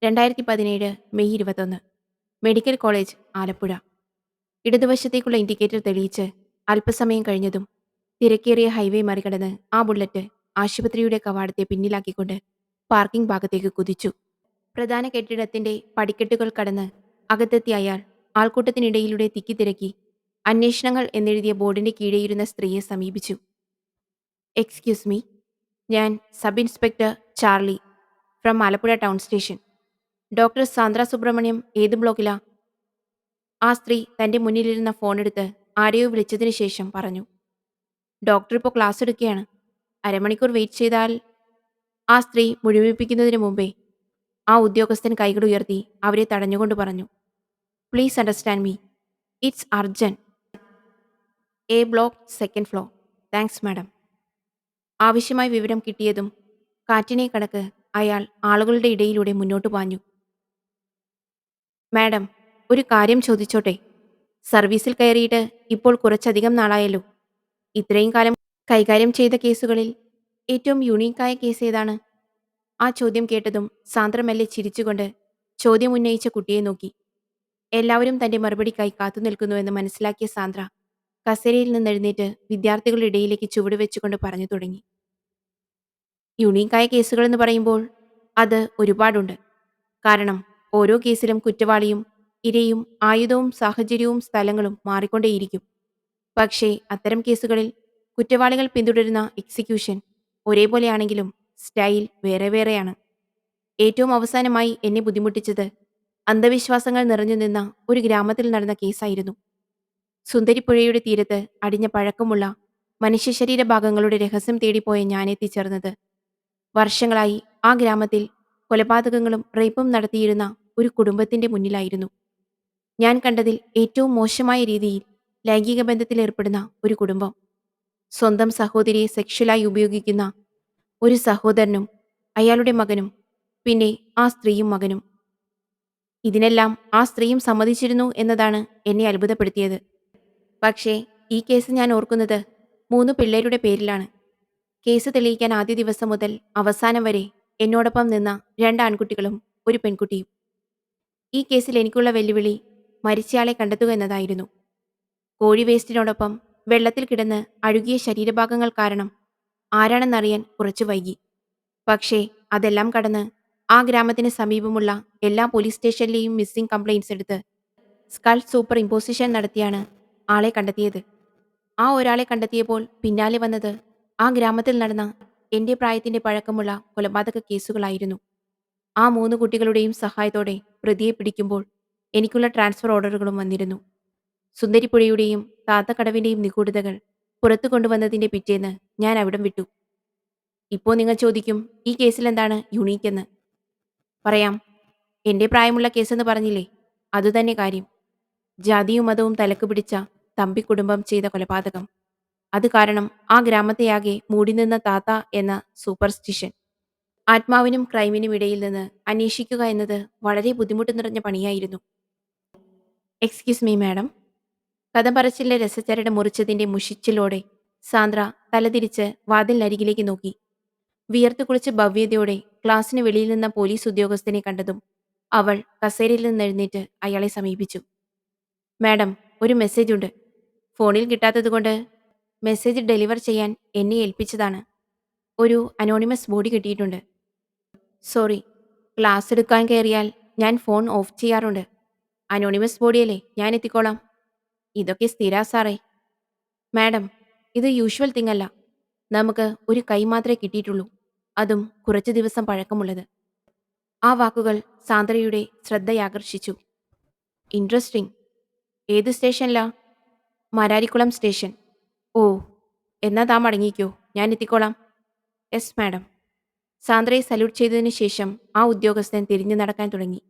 2017 May 21 medical college Alappuzha. ഇടതുവശത്തേക്കുള്ള indicator തെളിയിച്ച് അല്പസമയം കഴിഞ്ഞതും തിരക്കേറിയ ഹൈവേ മറികടന്ന് ആ ബുള്ളറ്റ് ആശുപത്രിയുടെ കവാടത്തെ പിന്നിലാക്കിക്കൊണ്ട് പാർക്കിംഗ് ഭാഗത്തേക്ക് കുതിച്ചു. പ്രധാന കെട്ടിടത്തിന്റെ പടിക്കെട്ടുകൾ കടന്ന് അകത്തെത്തിയ അയാൾ ആൾക്കൂട്ടത്തിനിടയിലൂടെ തിക്കിത്തിരക്കി അന്വേഷണങ്ങൾ എന്നെഴുതിയ ബോർഡിന്റെ കീഴെയിരുന്ന സ്ത്രീയെ സമീപിച്ചു. എക്സ്ക്യൂസ് മീ, ഞാൻ sub inspector Charlie from Alappuzha town station. Doctor Sandra Subramaniam ഏത് ബ്ലോക്കിലാ? ആ സ്ത്രീ തന്റെ മുന്നിലിരുന്ന ഫോണെടുത്ത് ആരെയോ വിളിച്ചതിന് ശേഷം പറഞ്ഞു. ഡോക്ടർ ഇപ്പോൾ ക്ലാസ് എടുക്കുകയാണ്. അരമണിക്കൂർ വെയിറ്റ് ചെയ്താൽ. ആ സ്ത്രീ മുഴുമിപ്പിക്കുന്നതിന് മുമ്പേ ആ ഉദ്യോഗസ്ഥൻ കൈകൾ ഉയർത്തി അവരെ തടഞ്ഞുകൊണ്ട് പറഞ്ഞു. Please understand me, it's urgent. A block, second floor. Thanks madam. ആവശ്യമായ വിവരം കിട്ടിയതും കാറ്റിനെ കണക്ക് അയാൾ ആളുകളുടെ ഇടയിലൂടെ മുന്നോട്ട് പാഞ്ഞു. മാഡം, ഒരു കാര്യം ചോദിച്ചോട്ടെ? സർവീസിൽ കയറിയിട്ട് ഇപ്പോൾ കുറച്ചധികം നാളായല്ലോ. ഇത്രയും കാലം കൈകാര്യം ചെയ്ത കേസുകളിൽ ഏറ്റവും യുണീക്കായ കേസ് ഏതാണ്? ആ ചോദ്യം കേട്ടതും സാന്ദ്ര മെല്ലെ ചിരിച്ചുകൊണ്ട് ചോദ്യം ഉന്നയിച്ച കുട്ടിയെ നോക്കി. എല്ലാവരും തന്റെ മറുപടിക്കായി കാത്തുനിൽക്കുന്നുവെന്ന് മനസ്സിലാക്കിയ സാന്ദ്ര കസേരയിൽ നിന്നെഴുന്നേറ്റ് വിദ്യാർത്ഥികളുടെ ഇടയിലേക്ക് ചുവട് വെച്ചുകൊണ്ട് പറഞ്ഞു തുടങ്ങി. യുണീക്കായ കേസുകളെന്ന് പറയുമ്പോൾ അത് ഒരുപാടുണ്ട്. കാരണം ഓരോ കേസിലും കുറ്റവാളിയും ഇരയും ആയുധവും സാഹചര്യവും സ്ഥലങ്ങളും മാറിക്കൊണ്ടേയിരിക്കും. പക്ഷേ അത്തരം കേസുകളിൽ കുറ്റവാളികൾ പിന്തുടരുന്ന എക്സിക്യൂഷൻ ഒരേപോലെയാണെങ്കിലും സ്റ്റൈൽ വേറെ വേറെയാണ്. ഏറ്റവും അവസാനമായി എന്നെ ബുദ്ധിമുട്ടിച്ചത് അന്ധവിശ്വാസങ്ങൾ നിറഞ്ഞു നിന്ന ഒരു ഗ്രാമത്തിൽ നടന്ന കേസായിരുന്നു. സുന്ദരിപ്പുഴയുടെ തീരത്ത് അടിഞ്ഞ പഴക്കമുള്ള മനുഷ്യ ശരീരഭാഗങ്ങളുടെ രഹസ്യം തേടിപ്പോയ ഞാൻ എത്തിച്ചേർന്നത് വർഷങ്ങളായി ആ ഗ്രാമത്തിൽ കൊലപാതകങ്ങളും റേപ്പും നടത്തിയിരുന്ന ഒരു കുടുംബത്തിന്റെ മുന്നിലായിരുന്നു. ഞാൻ കണ്ടതിൽ ഏറ്റവും മോശമായ രീതിയിൽ ലൈംഗിക ബന്ധത്തിൽ ഏർപ്പെടുന്ന ഒരു കുടുംബം. സ്വന്തം സഹോദരിയെ സെക്ഷലായി ഉപയോഗിക്കുന്ന ഒരു സഹോദരനും അയാളുടെ മകനും, പിന്നെ ആ സ്ത്രീയും മകനും. ഇതിനെല്ലാം ആ സ്ത്രീയും സമ്മതിച്ചിരുന്നു എന്നതാണ് എന്നെ അത്ഭുതപ്പെടുത്തിയത്. പക്ഷേ ഈ കേസ് ഞാൻ ഓർക്കുന്നത് 3 പിള്ളേരുടെ പേരിലാണ്. കേസ് തെളിയിക്കാൻ ആദ്യ ദിവസം മുതൽ അവസാനം വരെ എന്നോടൊപ്പം നിന്ന 2 ആൺകുട്ടികളും ഒരു പെൺകുട്ടിയും. ഈ കേസിൽ എനിക്കുള്ള വെല്ലുവിളി മരിച്ചയാളെ കണ്ടെത്തുക എന്നതായിരുന്നു. കോഴി വേസ്റ്റിനോടൊപ്പം വെള്ളത്തിൽ കിടന്ന് അഴുകിയ ശരീരഭാഗങ്ങൾ കാരണം ആരാണെന്നറിയാൻ കുറച്ചു വൈകി. പക്ഷേ അതെല്ലാം കടന്ന് ആ ഗ്രാമത്തിന് സമീപമുള്ള എല്ലാ പോലീസ് സ്റ്റേഷനിലെയും മിസ്സിംഗ് കംപ്ലയിൻസ് എടുത്ത് സ്കൾ സൂപ്പർ ഇമ്പോസിഷൻ നടത്തിയാണ് ആളെ കണ്ടെത്തിയത്. ആ ഒരാളെ കണ്ടെത്തിയപ്പോൾ പിന്നാലെ വന്നത് ആ ഗ്രാമത്തിൽ നടന്ന എന്റെ പ്രായത്തിന്റെ പഴക്കമുള്ള കൊലപാതക കേസുകളായിരുന്നു. ആ 3 കുട്ടികളുടെയും സഹായത്തോടെ പ്രതിയെ പിടിക്കുമ്പോൾ എനിക്കുള്ള ട്രാൻസ്ഫർ ഓർഡറുകളും വന്നിരുന്നു. സുന്ദരിപ്പുഴയുടെയും താത്തക്കടവിന്റെയും നിഗൂഢതകൾ പുറത്തു കൊണ്ടുവന്നതിന്റെ പിറ്റേന്ന് ഞാൻ അവിടം വിട്ടു. ഇപ്പോൾ നിങ്ങൾ ചോദിക്കും, ഈ കേസിൽ എന്താണ് യുണീക്ക് എന്ന്? പറയാം. എന്റെ പ്രായമുള്ള കേസെന്ന് പറഞ്ഞില്ലേ, അതുതന്നെ കാര്യം. ജാതിയും മതവും തലക്ക് പിടിച്ച തമ്പിക്കുടുംബം ചെയ്ത കൊലപാതകം. അത് കാരണം ആ ഗ്രാമത്തെയാകെ മൂടിനിന്ന താത്ത എന്ന സൂപ്പർസ്റ്റിഷൻ. ആത്മാവിനും ക്രൈമിനും ഇടയിൽ നിന്ന് അന്വേഷിക്കുക എന്നത് വളരെ ബുദ്ധിമുട്ട് നിറഞ്ഞ പണിയായിരുന്നു. Excuse me madam. കഥ പറച്ചിലെ രസച്ചരട് മുറിച്ചതിന്റെ മുഷിച്ചിലോടെ സാന്ദ്ര തലതിരിച്ച് വാതിലിനരികിലേക്ക് നോക്കി. വിയർത്തു കുളിച്ച് ഭവ്യതയോടെ ക്ലാസ്സിന് വെളിയിൽ നിന്ന പോലീസ് ഉദ്യോഗസ്ഥനെ കണ്ടതും അവൾ കസേരയിൽ നിന്ന് എഴുന്നേറ്റ് അയാളെ സമീപിച്ചു. മാഡം, ഒരു മെസ്സേജ് ഉണ്ട്. ഫോണിൽ കിട്ടാത്തതുകൊണ്ട് മെസ്സേജ് ഡെലിവർ ചെയ്യാൻ എന്നെ ഏൽപ്പിച്ചതാണ്. ഒരു അനോണിമസ് ബോഡി കിട്ടിയിട്ടുണ്ട്. സോറി, ക്ലാസ് എടുക്കാൻ കയറിയാൽ ഞാൻ ഫോൺ ഓഫ് ചെയ്യാറുണ്ട്. അനോണിമസ് ബോഡിയല്ലേ, ഞാൻ എത്തിക്കോളാം. ഇതൊക്കെ സ്ഥിരാ സാറേ. മാഡം, ഇത് യൂഷ്വൽ തിങ് അല്ല. നമുക്ക് ഒരു കൈ മാത്രമേ കിട്ടിയിട്ടുള്ളൂ, അതും കുറച്ചു ദിവസം പഴക്കമുള്ളത്. ആ വാക്കുകൾ സാന്ദ്രയുടെ ശ്രദ്ധയാകർഷിച്ചു. ഇൻട്രസ്റ്റിംഗ്. ഏത് സ്റ്റേഷനിലാ? മരാരിക്കുളം സ്റ്റേഷൻ. ഓ, എന്നാ താൻ മടങ്ങിക്കോ, ഞാൻ എത്തിക്കോളാം. Yes madam. സാന്ദ്രയെ സല്യൂട്ട് ചെയ്തതിനു ശേഷം ആ ഉദ്യോഗസ്ഥൻ തിരിഞ്ഞു നടക്കാൻ തുടങ്ങി.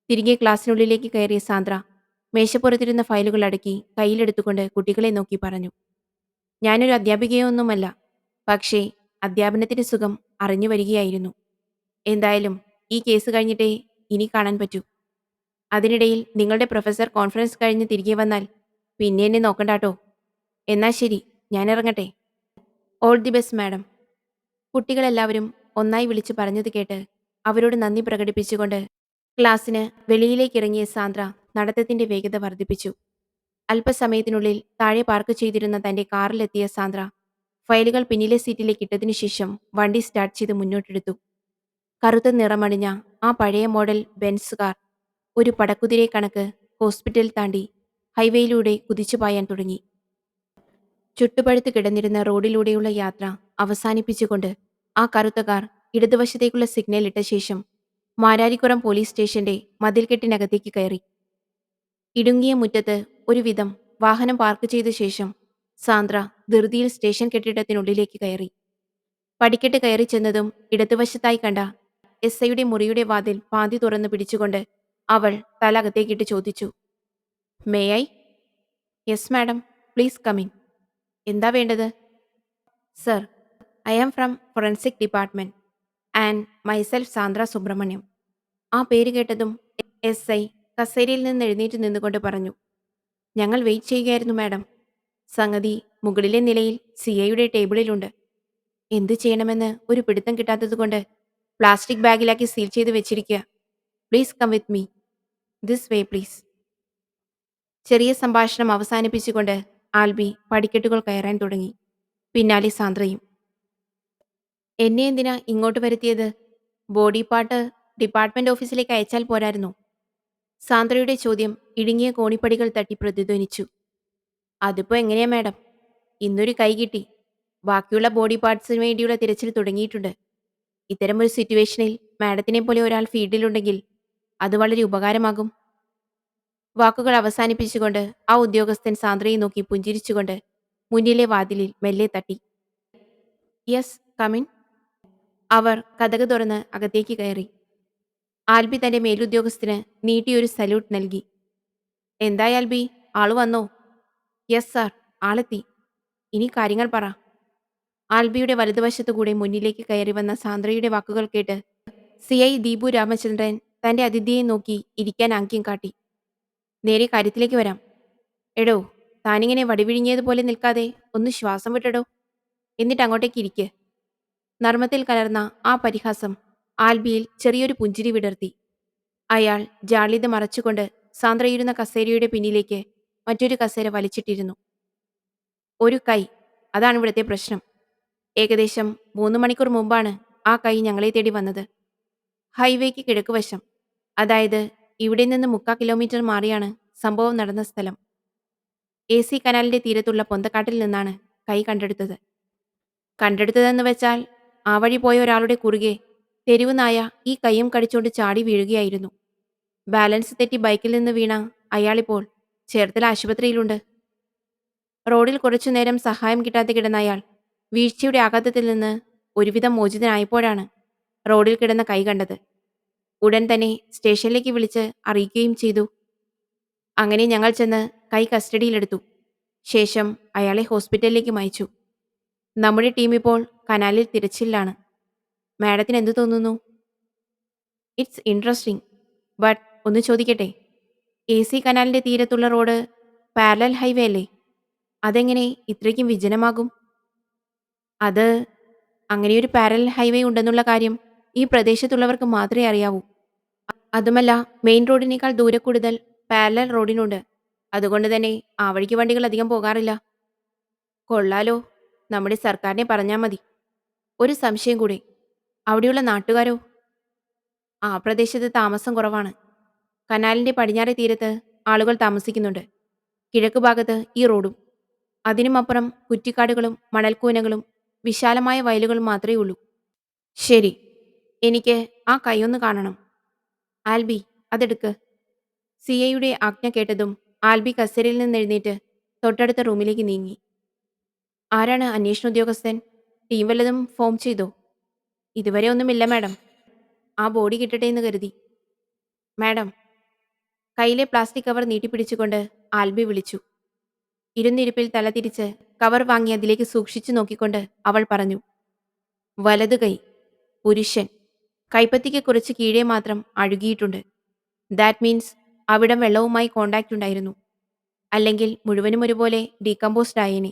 തിരികെ ക്ലാസ്സിനുള്ളിലേക്ക് കയറിയ സാന്ദ്ര മേശപ്പുറത്തിരുന്ന ഫയലുകൾ അടുക്കി കയ്യിലെടുത്തുകൊണ്ട് കുട്ടികളെ നോക്കി പറഞ്ഞു. ഞാനൊരു അധ്യാപികയൊന്നുമല്ല, പക്ഷേ അധ്യാപനത്തിന്റെ സുഖം അറിഞ്ഞു വരികയായിരുന്നു. എന്തായാലും ഈ കേസ് കഴിഞ്ഞിട്ടേ ഇനി കാണാൻ പറ്റൂ. അതിനിടയിൽ നിങ്ങളുടെ പ്രൊഫസർ കോൺഫറൻസ് കഴിഞ്ഞ് തിരികെ വന്നാൽ പിന്നെ എന്നെ നോക്കണ്ടാട്ടോ. എന്നാ ശരി, ഞാൻ ഇറങ്ങട്ടെ. All the best madam. കുട്ടികളെല്ലാവരും ഒന്നായി വിളിച്ചു പറഞ്ഞത് കേട്ട് അവരോട് നന്ദി പ്രകടിപ്പിച്ചുകൊണ്ട് ക്ലാസ്സിന് വെളിയിലേക്കിറങ്ങിയ സാന്ദ്ര നടത്തത്തിന്റെ വേഗത വർദ്ധിപ്പിച്ചു. അല്പസമയത്തിനുള്ളിൽ താഴെ പാർക്ക് ചെയ്തിരുന്ന തന്റെ കാറിലെത്തിയ സാന്ദ്ര ഫയലുകൾ പിന്നിലെ സീറ്റിലേക്ക് ഇട്ടതിനു ശേഷം വണ്ടി സ്റ്റാർട്ട് ചെയ്ത് മുന്നോട്ടെടുത്തു. കറുത്ത നിറമണിഞ്ഞ ആ പഴയ മോഡൽ ബെൻസ് കാർ ഒരു പടക്കുതിരെ കണക്ക് ഹോസ്പിറ്റൽ താണ്ടി ഹൈവേയിലൂടെ കുതിച്ചു പായാൻ തുടങ്ങി. ചുട്ടുപഴുത്ത് കിടന്നിരുന്ന റോഡിലൂടെയുള്ള യാത്ര അവസാനിപ്പിച്ചുകൊണ്ട് ആ കറുത്ത കാർ ഇടതുവശത്തേക്കുള്ള സിഗ്നൽ ഇട്ട ശേഷം മാരാരിക്കുളം പോലീസ് സ്റ്റേഷന്റെ മതിൽക്കെട്ടിനകത്തേക്ക് കയറി. ഇടുങ്ങിയ മുറ്റത്ത് ഒരുവിധം വാഹനം പാർക്ക് ചെയ്ത ശേഷം സാന്ദ്ര ധൃതിയിൽ സ്റ്റേഷൻ കെട്ടിടത്തിനുള്ളിലേക്ക് കയറി. പടിക്കെട്ട് കയറി ചെന്നതും ഇടതുവശത്തായി കണ്ട എസ് ഐയുടെ മുറിയുടെ വാതിൽ പാതി തുറന്നു പിടിച്ചുകൊണ്ട് അവൾ തല അകത്തേക്കിട്ട് ചോദിച്ചു, may I? Yes madam, please come in. എന്താ വേണ്ടത്? Sir, I am from forensic department and myself Sandra Subramaniam. ആ പേര് കേട്ടതും എസ് ഐ കസേരയിൽ നിന്ന് എഴുന്നേറ്റ് നിന്നുകൊണ്ട് പറഞ്ഞു. ഞങ്ങൾ വെയിറ്റ് ചെയ്യുകയായിരുന്നു മാഡം. സംഗതി മുകളിലെ നിലയിൽ സി ഐയുടെ ടേബിളിലുണ്ട്. എന്തു ചെയ്യണമെന്ന് ഒരു പിടുത്തം കിട്ടാത്തതുകൊണ്ട് പ്ലാസ്റ്റിക് ബാഗിലാക്കി സീൽ ചെയ്ത് വെച്ചിരിക്കുക. Please come with me. This way please. ചെറിയ സംഭാഷണം അവസാനിപ്പിച്ചുകൊണ്ട് ആൽബി പടിക്കെട്ടുകൾ കയറാൻ തുടങ്ങി. പിന്നാലെ സാന്ദ്രയും. എന്നെ എന്തിനാ ഇങ്ങോട്ട് വരുത്തിയത്? ബോഡി പാർട്ട് ഡിപ്പാർട്ട്മെന്റ് ഓഫീസിലേക്ക് അയച്ചാൽ പോരായിരുന്നു? സാന്ദ്രയുടെ ചോദ്യം ഇടുങ്ങിയ കോണിപ്പടികൾ തട്ടി പ്രതിധ്വനിച്ചു. അതിപ്പോ എങ്ങനെയാ മാഡം? ഇന്നൊരു കൈ കിട്ടി. ബാക്കിയുള്ള ബോഡി പാർട്സിന് വേണ്ടിയുള്ള തിരച്ചിൽ തുടങ്ങിയിട്ടുണ്ട്. ഇത്തരമൊരു സിറ്റുവേഷനിൽ മാഡത്തിനെ പോലെ ഒരാൾ ഫീൽഡിലുണ്ടെങ്കിൽ അത് വളരെ ഉപകാരമാകും. വാക്കുകൾ അവസാനിപ്പിച്ചുകൊണ്ട് ആ ഉദ്യോഗസ്ഥൻ സാന്ദ്രയെ നോക്കി പുഞ്ചിരിച്ചുകൊണ്ട് മുന്നിലെ വാതിലിൽ മെല്ലെ തട്ടി. Yes, come in. അവർ കതക് തുറന്ന് അകത്തേക്ക് കയറി. ആൽബി തന്റെ മേലുദ്യോഗസ്ഥന് നീട്ടിയൊരു സല്യൂട്ട് നൽകി. എന്തായി ആൽബി, ആള് വന്നോ? യെസ് സാർ, ആളെത്തി. ഇനി കാര്യങ്ങൾ പറ. ആൽബിയുടെ വലതുവശത്തുകൂടെ മുന്നിലേക്ക് കയറി വന്ന സാന്ദ്രയുടെ വാക്കുകൾ കേട്ട് സി ഐ ദീപു രാമചന്ദ്രൻ തന്റെ അതിഥിയെ നോക്കി ഇരിക്കാൻ ആംഗ്യം കാട്ടി. നേരെ കാര്യത്തിലേക്ക് വരാം. എടോ, താനിങ്ങനെ വടിവിഴുങ്ങിയതുപോലെ നിൽക്കാതെ ഒന്ന് ശ്വാസം വിട്ടടോ. എന്നിട്ട് അങ്ങോട്ടേക്ക് ഇരിക്ക്. നർമ്മത്തിൽ കലർന്ന ആ പരിഹാസം ആൽബിയിൽ ചെറിയൊരു പുഞ്ചിരി വിടർത്തി. അയാൾ ജാള്യത മറച്ചുകൊണ്ട് സാന്ദ്രയിരുന്ന കസേരയുടെ പിന്നിലേക്ക് മറ്റൊരു കസേര വലിച്ചിട്ടിരുന്നു. ഒരു കൈ, അതാണ് ഇവിടുത്തെ പ്രശ്നം. ഏകദേശം 3 മണിക്കൂർ മുമ്പാണ് ആ കൈ ഞങ്ങളെ തേടി വന്നത്. ഹൈവേക്ക് കിഴക്കുവശം, അതായത് ഇവിടെ നിന്ന് 3/4 കിലോമീറ്റർ മാറിയാണ് സംഭവം നടന്ന സ്ഥലം. AC കനാലിന്റെ തീരത്തുള്ള പൊന്തക്കാട്ടിൽ നിന്നാണ് കൈ കണ്ടെടുത്തത്. കണ്ടെടുത്തതെന്ന് വെച്ചാൽ ആ വഴി പോയ ഒരാളുടെ കുറുകെ തെരുവ് നായ ഈ കൈയും കടിച്ചുകൊണ്ട് ചാടി വീഴുകയായിരുന്നു. ബാലൻസ് തെറ്റി ബൈക്കിൽ നിന്ന് വീണ അയാളിപ്പോൾ ചേർത്തല ആശുപത്രിയിലുണ്ട്. റോഡിൽ കുറച്ചുനേരം സഹായം കിട്ടാതെ കിടന്ന അയാൾ വീഴ്ചയുടെ ആഘാതത്തിൽ നിന്ന് ഒരുവിധം മോചിതനായപ്പോഴാണ് റോഡിൽ കിടന്ന കൈ കണ്ടത്. ഉടൻ തന്നെ സ്റ്റേഷനിലേക്ക് വിളിച്ച് അറിയിക്കുകയും ചെയ്തു. അങ്ങനെ ഞങ്ങൾ ചെന്ന് കൈ കസ്റ്റഡിയിലെടുത്തു. ശേഷം അയാളെ ഹോസ്പിറ്റലിലേക്ക് അയച്ചു. നമ്മുടെ ടീം ഇപ്പോൾ കനാലിൽ തിരച്ചിലാണ്. മാഡത്തിന് എന്തു തോന്നുന്നു? It's interesting. ബട്ട് ഒന്ന് ചോദിക്കട്ടെ, AC കനാലിന്റെ തീരത്തുള്ള റോഡ് പാരലൽ ഹൈവേ അല്ലേ? അതെങ്ങനെ ഇത്രയ്ക്കും വിജനമാകും? അത് അങ്ങനെയൊരു പാരലൽ ഹൈവേ ഉണ്ടെന്നുള്ള കാര്യം ഈ പ്രദേശത്തുള്ളവർക്ക് മാത്രമേ അറിയാവൂ. അതുമല്ല, മെയിൻ റോഡിനേക്കാൾ ദൂരക്കൂടുതൽ പാരലൽ റോഡിനുണ്ട്. അതുകൊണ്ട് തന്നെ ആ വഴിക്ക് വണ്ടികൾ അധികം പോകാറില്ല. കൊള്ളാലോ, നമ്മുടെ സർക്കാരിനെ പറഞ്ഞാൽ മതി. ഒരു സംശയം കൂടി, അവിടെയുള്ള നാട്ടുകാരോ? ആ പ്രദേശത്ത് താമസം കുറവാണ്. കനാലിന്റെ പടിഞ്ഞാറേ തീരത്ത് ആളുകൾ താമസിക്കുന്നുണ്ട്. കിഴക്ക് ഭാഗത്ത് ഈ റോഡും. അതിനുമപ്പുറം കുറ്റിക്കാടുകളും മണൽക്കൂനകളും വിശാലമായ വയലുകളും മാത്രമേ ഉള്ളൂ. ശരി, എനിക്ക് ആ കൈയൊന്ന് കാണണം. ആൽബി, അതെടുക്ക്. സിഐയുടെ ആജ്ഞ കേട്ടതും ആൽബി കസേരയിൽ നിന്ന് എഴുന്നേറ്റ് തൊട്ടടുത്ത റൂമിലേക്ക് നീങ്ങി. ആരാണ് അന്വേഷണ ഉദ്യോഗസ്ഥൻ? ടീം വല്ലതും ഫോം ചെയ്തോ? ഇതുവരെ ഒന്നുമില്ല മാഡം. ആ ബോഡി കിട്ടട്ടെ എന്ന് കരുതി. മാഡം, കയ്യിലെ പ്ലാസ്റ്റിക് കവർ നീട്ടിപ്പിടിച്ചുകൊണ്ട് ആൽബി വിളിച്ചു. ഇരുന്നിരിപ്പിൽ തല തിരിച്ച് കവർ വാങ്ങി അതിലേക്ക് സൂക്ഷിച്ചു നോക്കിക്കൊണ്ട് അവൾ പറഞ്ഞു. വലത് കൈ, പുരുഷൻ. കൈപ്പത്തിക്ക് കുറച്ച് കീഴേ മാത്രം അഴുകിയിട്ടുണ്ട്. ദാറ്റ് മീൻസ് അവിടം വെള്ളവുമായി കോണ്ടാക്റ്റ് ഉണ്ടായിരുന്നു. അല്ലെങ്കിൽ മുഴുവനും ഒരുപോലെ ഡീകമ്പോസ്ഡ് ആയേനെ.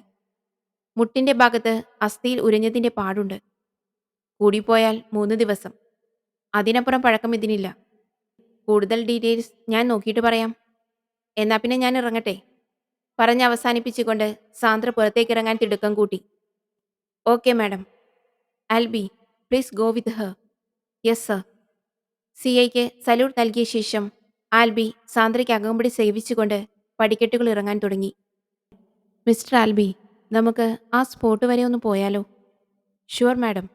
മുട്ടിന്റെ ഭാഗത്ത് അസ്ഥിയിൽ ഉരഞ്ഞതിന്റെ പാടുണ്ട്. കൂടിപ്പോയാൽ 3 ദിവസം. അതിനപ്പുറം പഴക്കം ഇതിനില്ല. കൂടുതൽ ഡീറ്റെയിൽസ് ഞാൻ നോക്കിയിട്ട് പറയാം. എന്നാ പിന്നെ ഞാൻ ഇറങ്ങട്ടെ. പറഞ്ഞ് അവസാനിപ്പിച്ചുകൊണ്ട് സാന്ദ്ര പുറത്തേക്കിറങ്ങാൻ തിടുക്കം കൂട്ടി. Okay madam. Albi, please go with her. Yes sir. സിഐക്ക് സല്യൂട്ട് നൽകിയ ശേഷം ആൽബി സാന്ദ്രയ്ക്ക് അകമ്പടി സേവിച്ചുകൊണ്ട് പടിക്കെട്ടുകൾ ഇറങ്ങാൻ തുടങ്ങി. മിസ്റ്റർ ആൽബി, നമുക്ക് ആ സ്പോട്ട് വരെ ഒന്ന് പോയാലോ? Sure madam.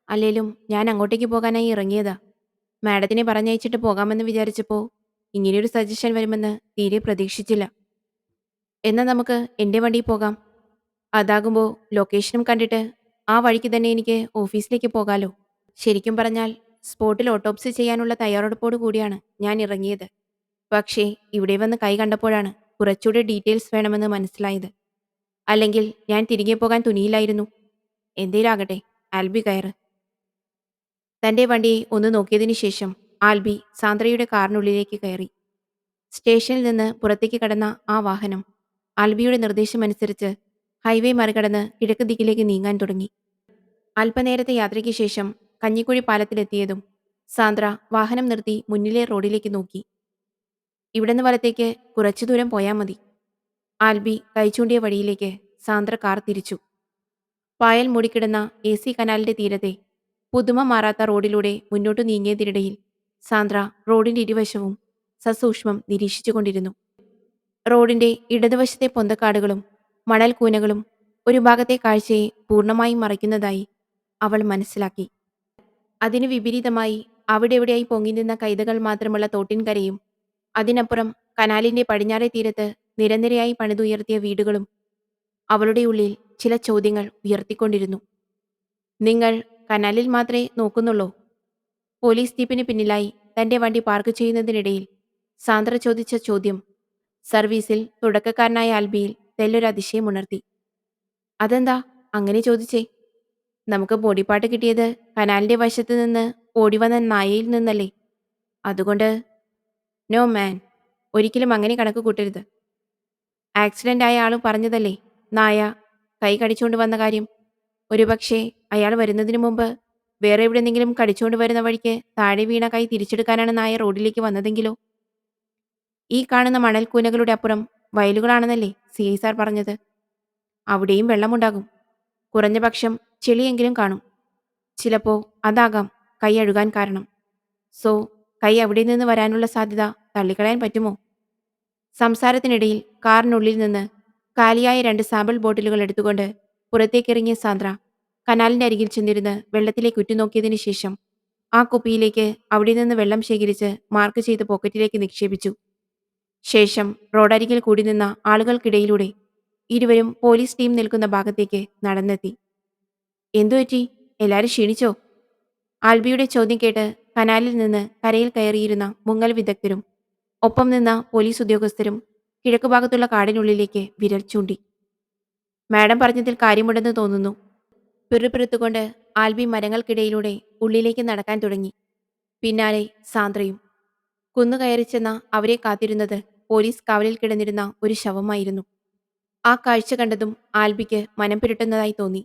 അല്ലേലും ഞാൻ അങ്ങോട്ടേക്ക് പോകാനായി ഇറങ്ങിയതാ. മാഡത്തിനെ പറഞ്ഞയച്ചിട്ട് പോകാമെന്ന് വിചാരിച്ചപ്പോൾ ഇങ്ങനെയൊരു സജഷൻ വരുമെന്ന് തീരെ പ്രതീക്ഷിച്ചില്ല. എന്നാൽ നമുക്ക് എൻ്റെ വണ്ടിയിൽ പോകാം. അതാകുമ്പോൾ ലൊക്കേഷനും കണ്ടിട്ട് ആ വഴിക്ക് തന്നെ എനിക്ക് ഓഫീസിലേക്ക് പോകാലോ. ശരിക്കും പറഞ്ഞാൽ സ്പോട്ടിൽ ഓട്ടോപ്സി ചെയ്യാനുള്ള തയ്യാറെടുപ്പോടു കൂടിയാണ് ഞാൻ ഇറങ്ങിയത്. പക്ഷേ ഇവിടെ വന്ന് കൈ കണ്ടപ്പോഴാണ് കുറച്ചുകൂടി ഡീറ്റെയിൽസ് വേണമെന്ന് മനസ്സിലായത്. അല്ലെങ്കിൽ ഞാൻ തിരികെ പോകാൻ തുനിയില്ലായിരുന്നു. എന്തേലാകട്ടെ, ആൽബി കയറ്. തന്റെ വണ്ടിയെ ഒന്ന് നോക്കിയതിനു ശേഷം ആൽബി സാന്ദ്രയുടെ കാറിനുള്ളിലേക്ക് കയറി. സ്റ്റേഷനിൽ നിന്ന് പുറത്തേക്ക് കടന്ന ആ വാഹനം ആൽബിയുടെ നിർദ്ദേശമനുസരിച്ച് ഹൈവേ മറികടന്ന് കിഴക്ക് ദിക്കിലേക്ക് നീങ്ങാൻ തുടങ്ങി. അല്പനേരത്തെ യാത്രയ്ക്ക് ശേഷം കഞ്ഞിക്കുഴി പാലത്തിലെത്തിയതും സാന്ദ്ര വാഹനം നിർത്തി മുന്നിലെ റോഡിലേക്ക് നോക്കി. ഇവിടുന്ന് വലത്തേക്ക് കുറച്ചു ദൂരം പോയാൽ മതി. ആൽബി കൈചൂണ്ടിയ വഴിയിലേക്ക് സാന്ദ്ര കാർ തിരിച്ചു. പായൽ മൂടിക്കിടന്ന AC കനാലിന്റെ തീരത്തെ പുതുമ മാറാത്ത റോഡിലൂടെ മുന്നോട്ടു നീങ്ങിയതിനിടയിൽ സാന്ദ്ര റോഡിന്റെ ഇരുവശവും സസൂക്ഷ്മം നിരീക്ഷിച്ചുകൊണ്ടിരുന്നു. റോഡിന്റെ ഇടതുവശത്തെ പൊന്തക്കാടുകളും മണൽക്കൂനകളും ഒരു ഭാഗത്തെ കാഴ്ചയെ പൂർണ്ണമായും മറയ്ക്കുന്നതായി അവൾ മനസ്സിലാക്കി. അതിനു വിപരീതമായി അവിടെവിടെയായി പൊങ്ങി നിന്ന കൈതകൾ മാത്രമുള്ള തോട്ടിൻകരയും അതിനപ്പുറം കനാലിന്റെ പടിഞ്ഞാറേ തീരത്ത് നിരനിരയായി പണിതുയർത്തിയ വീടുകളും അവളുടെ ഉള്ളിൽ ചില ചോദ്യങ്ങൾ ഉയർത്തിക്കൊണ്ടിരുന്നു. നിങ്ങൾ കനാലിൽ മാത്രമേ നോക്കുന്നുള്ളൂ? പോലീസ് ജീപ്പിന് പിന്നിലായി തന്റെ വണ്ടി പാർക്ക് ചെയ്യുന്നതിനിടയിൽ സാന്ദ്ര ചോദിച്ച ചോദ്യം സർവീസിൽ തുടക്കക്കാരനായ ആൽബിയിൽ തെല്ലൊരു അതിശയമുണർത്തി. അതെന്താ അങ്ങനെ ചോദിച്ചേ? നമുക്ക് ബോഡിപ്പാട്ട് കിട്ടിയത് കനാലിന്റെ വശത്ത് നിന്ന് ഓടിവന്ന നായയിൽ നിന്നല്ലേ? അതുകൊണ്ട് നോ മാൻ, ഒരിക്കലും അങ്ങനെ കണക്ക് കൂട്ടരുത്. ആക്സിഡന്റ് ആയ ആളും പറഞ്ഞതല്ലേ നായ കൈ കടിച്ചുകൊണ്ട് വന്ന കാര്യം. ഒരുപക്ഷെ അയാൾ വരുന്നതിനു മുമ്പ് വേറെ എവിടെന്നെങ്കിലും കടിച്ചുകൊണ്ട് വരുന്ന വഴിക്ക് താഴെ വീണ കൈ തിരിച്ചെടുക്കാനാണ് നായ റോഡിലേക്ക് വന്നതെങ്കിലോ? ഈ കാണുന്ന മണൽക്കൂനകളുടെ അപ്പുറം വയലുകളാണെന്നല്ലേ CI സാർ പറഞ്ഞത്. അവിടെയും വെള്ളമുണ്ടാകും. കുറഞ്ഞ പക്ഷം ചെളിയെങ്കിലും കാണും. ചിലപ്പോ അതാകാം കൈ അഴുകാൻ കാരണം. സോ കൈ അവിടെ നിന്ന് വരാനുള്ള സാധ്യത തള്ളിക്കളയാൻ പറ്റുമോ? സംസാരത്തിനിടയിൽ കാറിനുള്ളിൽ നിന്ന് കാലിയായ 2 സാമ്പിൾ ബോട്ടിലുകൾ എടുത്തുകൊണ്ട് പുറത്തേക്കിറങ്ങിയ സാന്ദ്ര കനാലിന്റെ അരികിൽ ചെന്നിരുന്ന് വെള്ളത്തിലേക്ക് ഉറ്റുനോക്കിയതിനു ശേഷം ആ കുപ്പിയിലേക്ക് അവിടെ നിന്ന് വെള്ളം ശേഖരിച്ച് മാർക്ക് ചെയ്ത് പോക്കറ്റിലേക്ക് നിക്ഷേപിച്ചു. ശേഷം റോഡരികിൽ കൂടി നിന്ന ആളുകൾക്കിടയിലൂടെ ഇരുവരും പോലീസ് ടീം നിൽക്കുന്ന ഭാഗത്തേക്ക് നടന്നെത്തി. എന്തുപറ്റി? എല്ലാരും ക്ഷീണിച്ചോ? ആൽബിയുടെ ചോദ്യം കേട്ട് കനാലിൽ നിന്ന് കരയിൽ കയറിയിരുന്ന മുങ്ങൽ വിദഗ്ധരും ഒപ്പം നിന്ന പോലീസ് ഉദ്യോഗസ്ഥരും കിഴക്കുഭാഗത്തുള്ള കാടിനുള്ളിലേക്ക് വിരൽ ചൂണ്ടി. മാഡം പറഞ്ഞതിൽ കാര്യമുണ്ടെന്ന് തോന്നുന്നു. പിറുപിറുത്തുകൊണ്ട് ആൽബി മരങ്ങൾക്കിടയിലൂടെ ഉള്ളിലേക്ക് നടക്കാൻ തുടങ്ങി. പിന്നാലെ സാന്ദ്രയും. കുന്നുകയറി ചെന്ന അവരെ കാത്തിരുന്നത് പോലീസ് കാവലിൽ കിടന്നിരുന്ന ഒരു ശവമായിരുന്നു. ആ കാഴ്ച കണ്ടതും ആൽബിക്ക് മനം പുരട്ടുന്നതായി തോന്നി.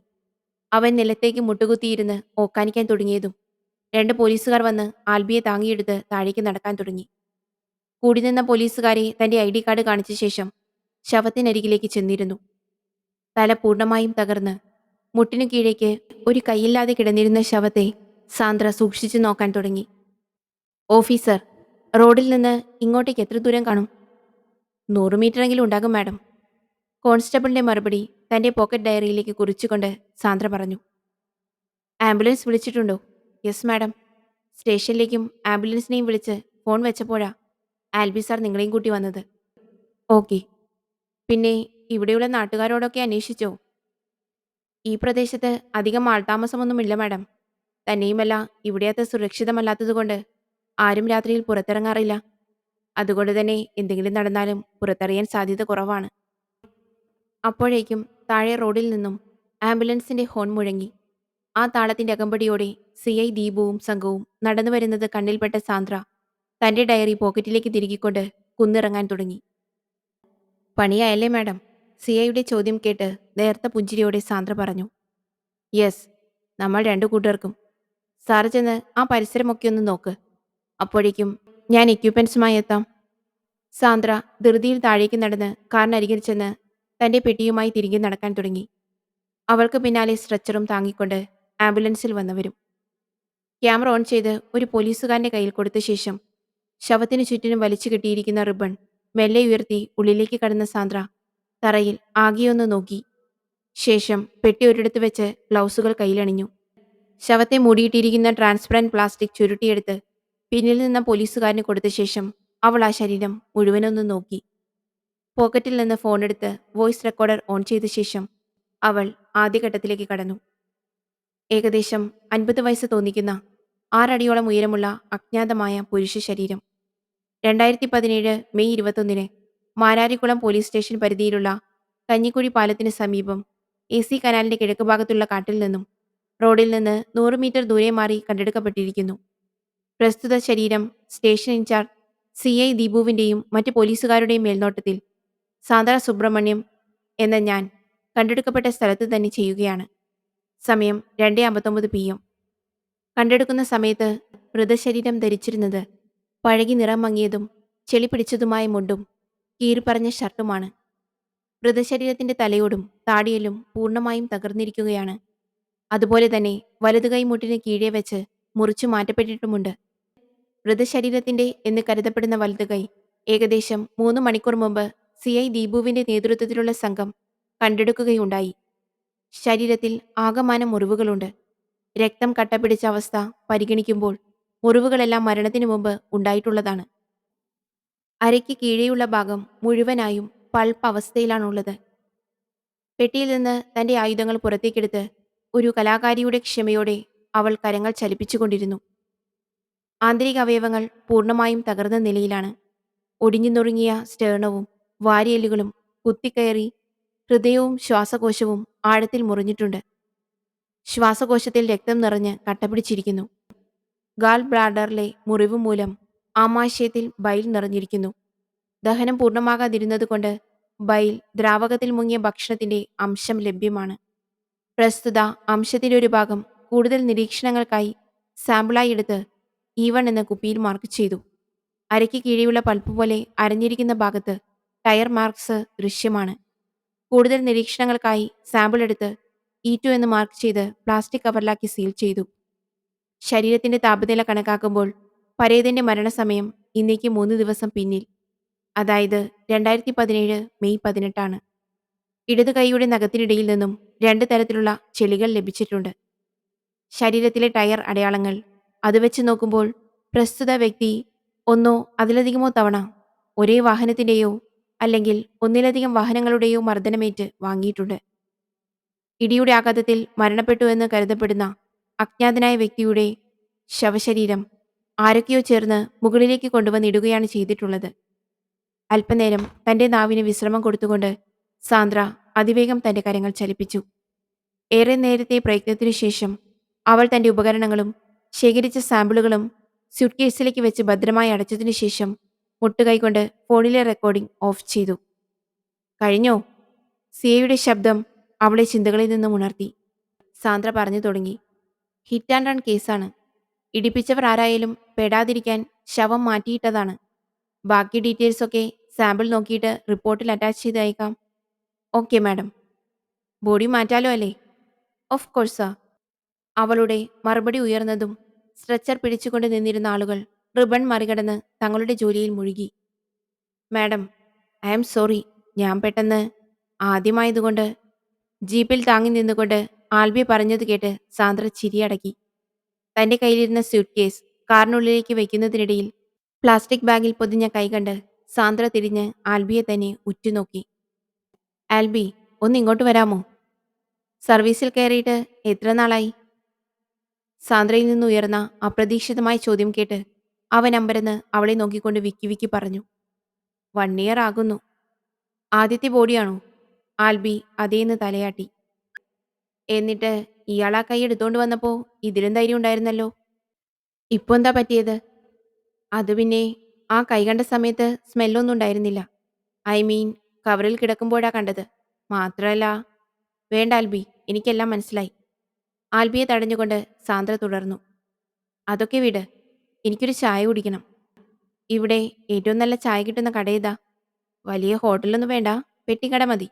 അവൻ നിലത്തേക്ക് മുട്ടുകുത്തിയിരുന്ന് ഓക്കാനിക്കാൻ തുടങ്ങിയതും 2 പോലീസുകാർ വന്ന് ആൽബിയെ താങ്ങിയെടുത്ത് താഴേക്ക് നടക്കാൻ തുടങ്ങി. കൂടി നിന്ന പോലീസുകാരെ തന്റെ ID കാർഡ് കാണിച്ച ശേഷം ശവത്തിനരികിലേക്ക് ചെന്നിരുന്നു. തല പൂർണ്ണമായും തകർന്ന് മുട്ടിനു കീഴേക്ക് ഒരു കൈയില്ലാതെ കിടന്നിരുന്ന ശവത്തെ സാന്ദ്ര സൂക്ഷിച്ചു നോക്കാൻ തുടങ്ങി. ഓഫീസർ, റോഡിൽ നിന്ന് ഇങ്ങോട്ടേക്ക് എത്ര ദൂരം കാണും? 100 മീറ്ററെങ്കിലും ഉണ്ടാകും മാഡം. കോൺസ്റ്റബിളിന്റെ മറുപടി തന്റെ പോക്കറ്റ് ഡയറിയിലേക്ക് കുറിച്ചുകൊണ്ട് സാന്ദ്ര പറഞ്ഞു. ആംബുലൻസ് വിളിച്ചിട്ടുണ്ടോ? Yes madam. സ്റ്റേഷനിലേക്കും ആംബുലൻസിനെയും വിളിച്ച് ഫോൺ വെച്ചപ്പോഴാ ആൽബി സാർ നിങ്ങളെയും കൂട്ടി വന്നത്. ഓക്കെ. പിന്നെ ഇവിടെയുള്ള നാട്ടുകാരോടൊക്കെ അന്വേഷിച്ചോ? ഈ പ്രദേശത്ത് അധികം ആൾതാമസമൊന്നുമില്ല മാഡം. തന്നെയുമല്ല ഇവിടെ അത്ര സുരക്ഷിതമല്ലാത്തതുകൊണ്ട് ആരും രാത്രിയിൽ പുറത്തിറങ്ങാറില്ല. അതുകൊണ്ട് തന്നെ എന്തെങ്കിലും നടന്നാലും പുറത്തറിയാൻ സാധ്യത കുറവാണ്. അപ്പോഴേക്കും താഴെ റോഡിൽ നിന്നും ആംബുലൻസിന്റെ ഹോൺ മുഴങ്ങി. ആ താളത്തിന്റെ അകമ്പടിയോടെ CI ദീപുവും സംഘവും നടന്നു വരുന്നത് കണ്ണിൽപ്പെട്ട സാന്ദ്ര തന്റെ ഡയറി പോക്കറ്റിലേക്ക് തിരുകിക്കൊണ്ട് കുന്നിറങ്ങാൻ തുടങ്ങി. പണിയായല്ലേ മാഡം? CIയുടെ ചോദ്യം കേട്ട് നേർത്ത പുഞ്ചിരിയോടെ സാന്ദ്ര പറഞ്ഞു. യെസ്, നമ്മൾ 2 കൂട്ടർക്കും. സാറ് ചെന്ന് ആ പരിസരമൊക്കെ ഒന്ന് നോക്ക്. അപ്പോഴേക്കും ഞാൻ എക്യുപ്മെന്റ്സുമായി എത്താം. സാന്ദ്ര ധൃതിയിൽ താഴേക്ക് നടന്ന് കാറിനരികിൽ ചെന്ന് തന്റെ പെട്ടിയുമായി തിരികെ നടക്കാൻ തുടങ്ങി. അവൾക്ക് പിന്നാലെ സ്ട്രെച്ചറും താങ്ങിക്കൊണ്ട് ആംബുലൻസിൽ വന്നവരും. ക്യാമറ ഓൺ ചെയ്ത് ഒരു പോലീസുകാരന്റെ കയ്യിൽ കൊടുത്ത ശേഷം ശവത്തിനു ചുറ്റിനും വലിച്ചു കെട്ടിയിരിക്കുന്ന റിബൺ മെല്ലെ ഉയർത്തി ഉള്ളിലേക്ക് കടന്ന സാന്ദ്ര തറയിൽ ആകെയൊന്ന് നോക്കി. ശേഷം പെട്ടി ഒരിടത്ത് വെച്ച് ഗ്ലൗസുകൾ കയ്യിലണിഞ്ഞു. ശവത്തെ മൂടിയിട്ടിരിക്കുന്ന ട്രാൻസ്പെറന്റ് പ്ലാസ്റ്റിക് ചുരുട്ടിയെടുത്ത് പിന്നിൽ നിന്ന പോലീസുകാരന് കൊടുത്ത ശേഷം അവൾ ആ ശരീരം മുഴുവനൊന്ന് നോക്കി. പോക്കറ്റിൽ നിന്ന് ഫോണെടുത്ത് വോയിസ് റെക്കോർഡർ ഓൺ ചെയ്ത ശേഷം അവൾ ആദ്യഘട്ടത്തിലേക്ക് കടന്നു. ഏകദേശം 50 വയസ്സ് തോന്നിക്കുന്ന 6 അടിയോളം ഉയരമുള്ള അജ്ഞാതമായ പുരുഷ ശരീരം. 2017 മെയ് 21 മാരാരിക്കുളം പോലീസ് സ്റ്റേഷൻ പരിധിയിലുള്ള കഞ്ഞിക്കുഴി പാലത്തിന് സമീപം AC കനാലിന്റെ കിഴക്ക് ഭാഗത്തുള്ള കാട്ടിൽ നിന്നും റോഡിൽ നിന്ന് 100 മീറ്റർ ദൂരെ മാറി കണ്ടെടുക്കപ്പെട്ടിരിക്കുന്നു. പ്രസ്തുത ശരീരം സ്റ്റേഷൻ ഇൻചാർജ് CI ദീപുവിന്റെയും മറ്റ് പോലീസുകാരുടെയും മേൽനോട്ടത്തിൽ സാന്ദ്ര സുബ്രഹ്മണ്യം എന്ന ഞാൻ കണ്ടെടുക്കപ്പെട്ട സ്ഥലത്ത് തന്നെ ചെയ്യുകയാണ്. സമയം 2:59 PM. കണ്ടെടുക്കുന്ന സമയത്ത് മൃതശരീരം ധരിച്ചിരുന്നത് പഴകി നിറം മങ്ങിയതും ചെളി പിടിച്ചതുമായ മുണ്ടും കീറിപ്പറഞ്ഞ ഷർട്ടുമാണ്. മൃതശരീരത്തിന്റെ തലയോടും താടിയെല്ലും പൂർണ്ണമായും തകർന്നിരിക്കുകയാണ്. അതുപോലെ തന്നെ വലതു കൈമുട്ടിന് കീഴെ വെച്ച് മുറിച്ചു മാറ്റപ്പെട്ടിട്ടുമുണ്ട്. മൃതശരീരത്തിന്റെ എന്ന് കരുതപ്പെടുന്ന വലതു കൈ ഏകദേശം 3 മണിക്കൂർ മുമ്പ് CI ദീപുവിന്റെ നേതൃത്വത്തിലുള്ള സംഘം കണ്ടെടുക്കുകയുണ്ടായി. ശരീരത്തിൽ ആകമാനം മുറിവുകളുണ്ട്. രക്തം കട്ടപിടിച്ച അവസ്ഥ പരിഗണിക്കുമ്പോൾ മുറിവുകളെല്ലാം മരണത്തിനു മുമ്പ് ഉണ്ടായിട്ടുള്ളതാണ്. അരയ്ക്ക് കീഴെയുള്ള ഭാഗം മുഴുവനായും പൾപ്പ് അവസ്ഥയിലാണുള്ളത്. പെട്ടിയിൽ നിന്ന് തന്റെ ആയുധങ്ങൾ പുറത്തേക്കെടുത്ത് ഒരു കലാകാരിയുടെ ക്ഷമയോടെ അവൾ കരങ്ങൾ ചലിപ്പിച്ചുകൊണ്ടിരുന്നു. ആന്തരിക അവയവങ്ങൾ പൂർണ്ണമായും തകർന്ന നിലയിലാണ്. ഒടിഞ്ഞു നുറുങ്ങിയ സ്റ്റേർണവും വാരിയെല്ലുകളും കുത്തിക്കയറി ഹൃദയവും ശ്വാസകോശവും ആഴത്തിൽ മുറിഞ്ഞിട്ടുണ്ട്. ശ്വാസകോശത്തിൽ രക്തം നിറഞ്ഞ് കട്ടപിടിച്ചിരിക്കുന്നു. ഗാൾ ബ്ലാഡറിലെ മുറിവ് മൂലം ആമാശയത്തിൽ ബൈൽ നിറഞ്ഞിരിക്കുന്നു. ദഹനം പൂർണ്ണമാകാതിരുന്നതുകൊണ്ട് ബൈൽ ദ്രാവകത്തിൽ മുങ്ങിയ ഭക്ഷണത്തിന്റെ അംശം ലഭ്യമാണ്. പ്രസ്തുത അംശത്തിന്റെ ഒരു ഭാഗം കൂടുതൽ നിരീക്ഷണങ്ങൾക്കായി സാമ്പിളായി എടുത്ത് E1 എന്ന കുപ്പിയിൽ മാർക്ക് ചെയ്തു. അരയ്ക്ക് കീഴെയുള്ള പൾപ്പ് പോലെ അരഞ്ഞിരിക്കുന്ന ഭാഗത്ത് ടയർ മാർക്സ് ദൃശ്യമാണ്. കൂടുതൽ നിരീക്ഷണങ്ങൾക്കായി സാമ്പിൾ എടുത്ത് E2 എന്ന് മാർക്ക് ചെയ്ത് പ്ലാസ്റ്റിക് കവറിലാക്കി സീൽ ചെയ്തു. ശരീരത്തിന്റെ താപനില കണക്കാക്കുമ്പോൾ പരേതന്റെ മരണസമയം ഇന്നേക്ക് 3 ദിവസം പിന്നിൽ, അതായത് 2017 മെയ് 18 ഇടത് കൈയുടെ നഖത്തിനിടയിൽ നിന്നും 2 തരത്തിലുള്ള ചെളികൾ ലഭിച്ചിട്ടുണ്ട്. ശരീരത്തിലെ ടയർ അടയാളങ്ങൾ അത് വെച്ച് നോക്കുമ്പോൾ പ്രസ്തുത വ്യക്തി ഒന്നോ അതിലധികമോ തവണ ഒരേ വാഹനത്തിന്റെയോ അല്ലെങ്കിൽ ഒന്നിലധികം വാഹനങ്ങളുടെയോ മർദ്ദനമേറ്റ് വാങ്ങിയിട്ടുണ്ട്. ഇടിയുടെ ആഘാതത്തിൽ മരണപ്പെട്ടു എന്ന് കരുതപ്പെടുന്ന അജ്ഞാതനായ വ്യക്തിയുടെ ശവശരീരം ആരൊക്കെയോ ചേർന്ന് മുകളിലേക്ക് കൊണ്ടുവന്നിടുകയാണ് ചെയ്തിട്ടുള്ളത്. അല്പനേരം തന്റെ നാവിന് വിശ്രമം കൊടുത്തുകൊണ്ട് സാന്ദ്ര അതിവേഗം തന്റെ കരങ്ങൾ ചലിപ്പിച്ചു. ഏറെ നേരത്തെ പ്രയത്നത്തിനു ശേഷം അവൾ തന്റെ ഉപകരണങ്ങളും ശേഖരിച്ച സാമ്പിളുകളും സ്യൂട്ട് കേസിലേക്ക് വെച്ച് ഭദ്രമായി അടച്ചതിനു ശേഷം മുട്ടുകൈകൊണ്ട് ഫോണിലെ റെക്കോർഡിംഗ് ഓഫ് ചെയ്തു. കഴിഞ്ഞോ? സിയയുടെ ശബ്ദം അവളെ ചിന്തകളിൽ നിന്നും ഉണർത്തി. സാന്ദ്ര പറഞ്ഞു തുടങ്ങി. ഹിറ്റ് ആൻഡ് റൺ കേസാണ്. ഇടിപ്പിച്ചവർ ആരായാലും പെടാതിരിക്കാൻ ശവം മാറ്റിയിട്ടതാണ്. ബാക്കി ഡീറ്റെയിൽസ് ഒക്കെ സാമ്പിൾ നോക്കിയിട്ട് റിപ്പോർട്ടിൽ അറ്റാച്ച് ചെയ്ത് അയക്കാം. Okay madam. ബോഡി മാറ്റാലോ അല്ലേ? Of course sir. അവളുടെ മറുപടി ഉയർന്നതും സ്ട്രെച്ചർ പിടിച്ചുകൊണ്ട് നിന്നിരുന്ന ആളുകൾ റിബൺ മറികടന്ന് തങ്ങളുടെ ജോലിയിൽ മുഴുകി. Madam, I am sorry. ഞാൻ പെട്ടെന്ന് ആദ്യമായതുകൊണ്ട്. ജീപ്പിൽ താങ്ങി നിന്നുകൊണ്ട് ആൽബി പറഞ്ഞത് കേട്ട് സാന്ദ്ര ചിരിയടക്കി. തന്റെ കയ്യിലിരുന്ന സ്യൂട്ട് കേസ് കാറിനുള്ളിലേക്ക് വയ്ക്കുന്നതിനിടയിൽ പ്ലാസ്റ്റിക് ബാഗിൽ പൊതിഞ്ഞ കൈ കണ്ട് സാന്ദ്ര തിരിഞ്ഞ് ആൽബിയെ തന്നെ ഉറ്റുനോക്കി. ആൽബി, ഒന്ന് ഇങ്ങോട്ട് വരാമോ? സർവീസിൽ കയറിയിട്ട് എത്ര നാളായി? സാന്ദ്രയിൽ നിന്ന് ഉയർന്ന അപ്രതീക്ഷിതമായ ചോദ്യം കേട്ട് അവൻ അമ്പരന്ന് അവളെ നോക്കിക്കൊണ്ട് വിക്കി വിക്കി പറഞ്ഞു. 1 ഇയർ ആകുന്നു. ആദ്യത്തെ ബോഡിയാണോ? ആൽബി അതേന്ന് തലയാട്ടി. എന്നിട്ട് ഇയാൾ ആ കൈ എടുത്തോണ്ട് വന്നപ്പോ ഇതിലും ധൈര്യം ഉണ്ടായിരുന്നല്ലോ. ഇപ്പൊ എന്താ പറ്റിയത്? അത് പിന്നെ ആ കൈ കണ്ട സമയത്ത് സ്മെല്ലൊന്നും ഉണ്ടായിരുന്നില്ല. ഐ മീൻ, കവറിൽ കിടക്കുമ്പോഴാ കണ്ടത്. മാത്രമല്ല. വേണ്ട ആൽബി, എനിക്കെല്ലാം മനസ്സിലായി. ആൽബിയെ തടഞ്ഞുകൊണ്ട് സാന്ദ്ര തുടർന്നു. അതൊക്കെ വിട്, എനിക്കൊരു ചായ കുടിക്കണം. ഇവിടെ ഏറ്റവും നല്ല ചായ കിട്ടുന്ന കടയേതാ? വലിയ ഹോട്ടലൊന്നും വേണ്ട, പെട്ടിക്കട മതി.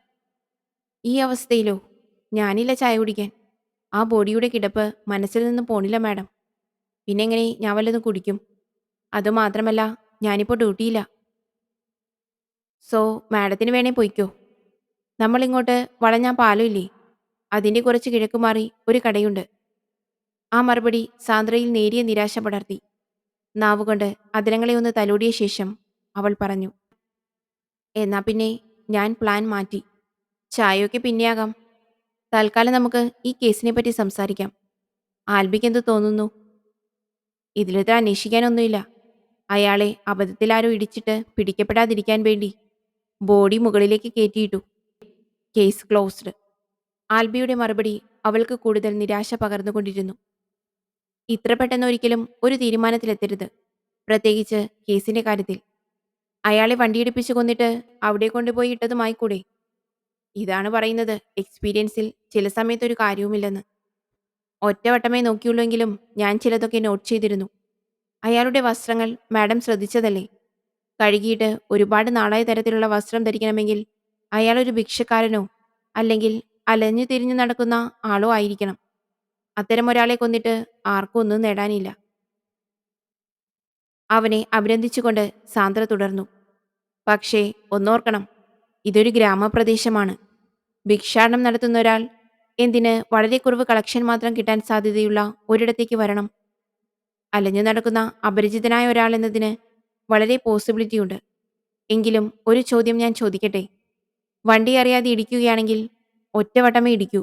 ഈ അവസ്ഥയിലോ? ഞാനില്ല ചായ കുടിക്കാൻ. ആ ബോഡിയുടെ കിടപ്പ് മനസ്സിൽ നിന്ന് പോണില്ല മാഡം. പിന്നെങ്ങനെ ഞാൻ വല്ലതും കുടിക്കും? അതുമാത്രമല്ല, ഞാനിപ്പോൾ ഡ്യൂട്ടിയില്ല. സോ മാഡത്തിന് വേണേ പൊയ്ക്കോ. നമ്മളിങ്ങോട്ട് വളഞ്ഞാ പാലം ഇല്ലേ? അതിന്റെ കുറച്ച് കിഴക്ക് മാറി ഒരു കടയുണ്ട്. ആ മറുപടി സാന്ദ്രയിൽ നേരിയ നിരാശ പടർത്തി. നാവുകൊണ്ട് അതിരങ്ങളെ ഒന്ന് തലോടിയ ശേഷം അവൾ പറഞ്ഞു. എന്നാ പിന്നെ ഞാൻ പ്ലാൻ മാറ്റി. ചായയൊക്കെ പിന്നെയാകാം. തൽക്കാലം നമുക്ക് ഈ കേസിനെ പറ്റി സംസാരിക്കാം. ആൽബിക്ക് എന്ത് തോന്നുന്നു? ഇതിലിത്ര അന്വേഷിക്കാനൊന്നുമില്ല. അയാളെ അബദ്ധത്തിലാരോ ഇടിച്ചിട്ട് പിടിക്കപ്പെടാതിരിക്കാൻ വേണ്ടി ബോഡി മുകളിലേക്ക് കയറ്റിയിട്ടു. Case closed. ആൽബിയുടെ മറുപടി അവൾക്ക് കൂടുതൽ നിരാശ പകർന്നുകൊണ്ടിരുന്നു. ഇത്ര പെട്ടെന്ന് ഒരിക്കലും ഒരു തീരുമാനത്തിലെത്തരുത്. പ്രത്യേകിച്ച് കേസിന്റെ കാര്യത്തിൽ. അയാളെ വണ്ടിയിടിപ്പിച്ചു കൊന്നിട്ട് അവിടെ കൊണ്ടുപോയി ഇട്ടതുമായിക്കൂടെ? ഇതാണ് പറയുന്നത് എക്സ്പീരിയൻസിൽ ചില സമയത്ത് ഒരു കാര്യവുമില്ലെന്ന്. ഒറ്റവട്ടമേ നോക്കിയുള്ളൂവെങ്കിലും ഞാൻ ചിലതൊക്കെ നോട്ട് ചെയ്തിരുന്നു. അയാളുടെ വസ്ത്രങ്ങൾ മാഡം ശ്രദ്ധിച്ചതല്ലേ? കഴുകിയിട്ട് ഒരുപാട് നാളായ തരത്തിലുള്ള വസ്ത്രം ധരിക്കണമെങ്കിൽ അയാളൊരു ഭിക്ഷക്കാരനോ അല്ലെങ്കിൽ അലഞ്ഞു തിരിഞ്ഞു നടക്കുന്ന ആളോ ആയിരിക്കണം. അത്തരമൊരാളെ കൊന്നിട്ട് ആർക്കും ഒന്നും നേടാനില്ല. അവനെ അഭിനന്ദിച്ചുകൊണ്ട് സാന്ദ്ര തുടർന്നു. പക്ഷേ ഒന്നോർക്കണം, ഇതൊരു ഗ്രാമപ്രദേശമാണ്. ഭിക്ഷാടനം നടത്തുന്ന ഒരാൾ എന്തിന് വളരെ കുറവ് കളക്ഷൻ മാത്രം കിട്ടാൻ സാധ്യതയുള്ള ഒരിടത്തേക്ക് വരണം? അലഞ്ഞു നടക്കുന്ന അപരിചിതനായ ഒരാൾ എന്നതിന് വളരെ പോസിബിലിറ്റി ഉണ്ട്. എങ്കിലും ഒരു ചോദ്യം ഞാൻ ചോദിക്കട്ടെ? വണ്ടി അറിയാതെ ഇടിക്കുകയാണെങ്കിൽ ഒറ്റവട്ടമേ ഇടിക്കൂ.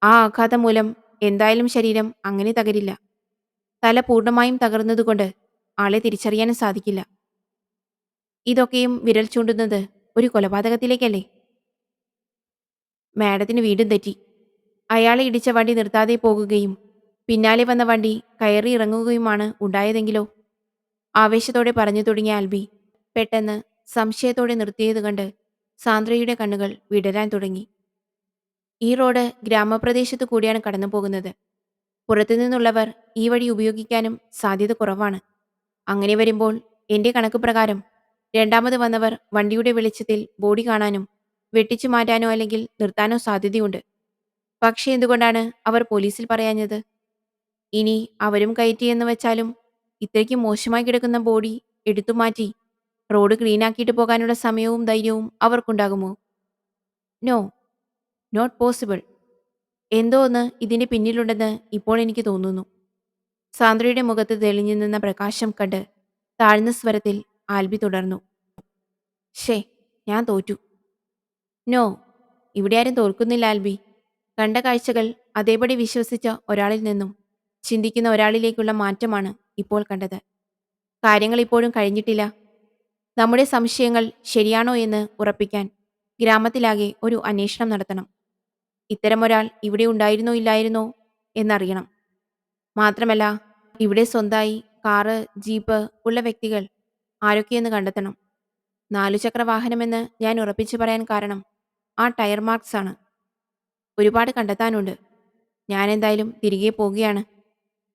ആ ആഘാതം മൂലം എന്തായാലും ശരീരം അങ്ങനെ തകരില്ല. തല പൂർണ്ണമായും തകർന്നതുകൊണ്ട് ആളെ തിരിച്ചറിയാനും സാധിക്കില്ല. ഇതൊക്കെയും വിരൽ ചൂണ്ടുന്നത് ഒരു കൊലപാതകത്തിലേക്കല്ലേ? മാഡത്തിന് വീണ്ടും തെറ്റി. അയാളെ ഇടിച്ച വണ്ടി നിർത്താതെ പോകുകയും പിന്നാലെ വന്ന വണ്ടി കയറി ഇറങ്ങുകയുമാണ് ഉണ്ടായതെങ്കിലോ? ആവേശത്തോടെ പറഞ്ഞു തുടങ്ങിയ ആൽബി പെട്ടെന്ന് സംശയത്തോടെ നിർത്തിയത് കണ്ട് സാന്ദ്രയുടെ കണ്ണുകൾ വിടരാൻ തുടങ്ങി. ഈ റോഡ് ഗ്രാമപ്രദേശത്തു കൂടിയാണ് കടന്നു പോകുന്നത്. പുറത്തുനിന്നുള്ളവർ ഈ വഴി ഉപയോഗിക്കാനും സാധ്യത കുറവാണ്. അങ്ങനെ വരുമ്പോൾ എന്റെ കണക്ക് പ്രകാരം രണ്ടാമത് വന്നവർ വണ്ടിയുടെ വെളിച്ചത്തിൽ ബോഡി കാണാനും വെട്ടിച്ചു മാറ്റാനോ അല്ലെങ്കിൽ നിർത്താനോ സാധ്യതയുണ്ട്. പക്ഷേ എന്തുകൊണ്ടാണ് അവർ പോലീസിൽ പറയാഞ്ഞത്? ഇനി അവരും കയറ്റിയെന്ന് വെച്ചാലും ഇത്രയ്ക്ക് മോശമായി കിടക്കുന്ന ബോഡി എടുത്തുമാറ്റി റോഡ് ക്ലീനാക്കിയിട്ട് പോകാനുള്ള സമയവും ധൈര്യവും അവർക്കുണ്ടാകുമോ? No, not possible. എന്തോ ഒന്ന് ഇതിന്റെ പിന്നിലുണ്ടെന്ന് ഇപ്പോൾ എനിക്ക് തോന്നുന്നു. സാന്ദ്രയുടെ മുഖത്ത് തെളിഞ്ഞു നിന്ന പ്രകാശം കണ്ട് താഴ്ന്ന സ്വരത്തിൽ ആൽബി തുടർന്നു. ഷേ, ഞാൻ തോറ്റു. നോ, ഇവിടെ ആരും തോൽക്കുന്നില്ല ആൽബി. കണ്ട കാഴ്ചകൾ അതേപടി വിശ്വസിച്ച ഒരാളിൽ നിന്നും ചിന്തിക്കുന്ന ഒരാളിലേക്കുള്ള മാറ്റമാണ് ഇപ്പോൾ കണ്ടത്. കാര്യങ്ങൾ ഇപ്പോഴും കഴിഞ്ഞിട്ടില്ല. നമ്മുടെ സംശയങ്ങൾ ശരിയാണോ എന്ന് ഉറപ്പിക്കാൻ ഗ്രാമത്തിലാകെ ഒരു അന്വേഷണം നടത്തണം. ഇത്തരമൊരാൾ ഇവിടെ ഉണ്ടായിരുന്നോ ഇല്ലായിരുന്നോ എന്നറിയണം. മാത്രമല്ല, ഇവിടെ സ്വന്തമായി കാറ്, ജീപ്പ് ഉള്ള വ്യക്തികൾ ആരൊക്കെയെന്ന് കണ്ടെത്തണം. നാലുചക്ര വാഹനമെന്ന് ഞാൻ ഉറപ്പിച്ചു പറയാൻ കാരണം ആ ടയർ മാർക്സ് ആണ്. ഒരുപാട് കണ്ടെത്താനുണ്ട്. ഞാൻ എന്തായാലും തിരികെ പോകുകയാണ്.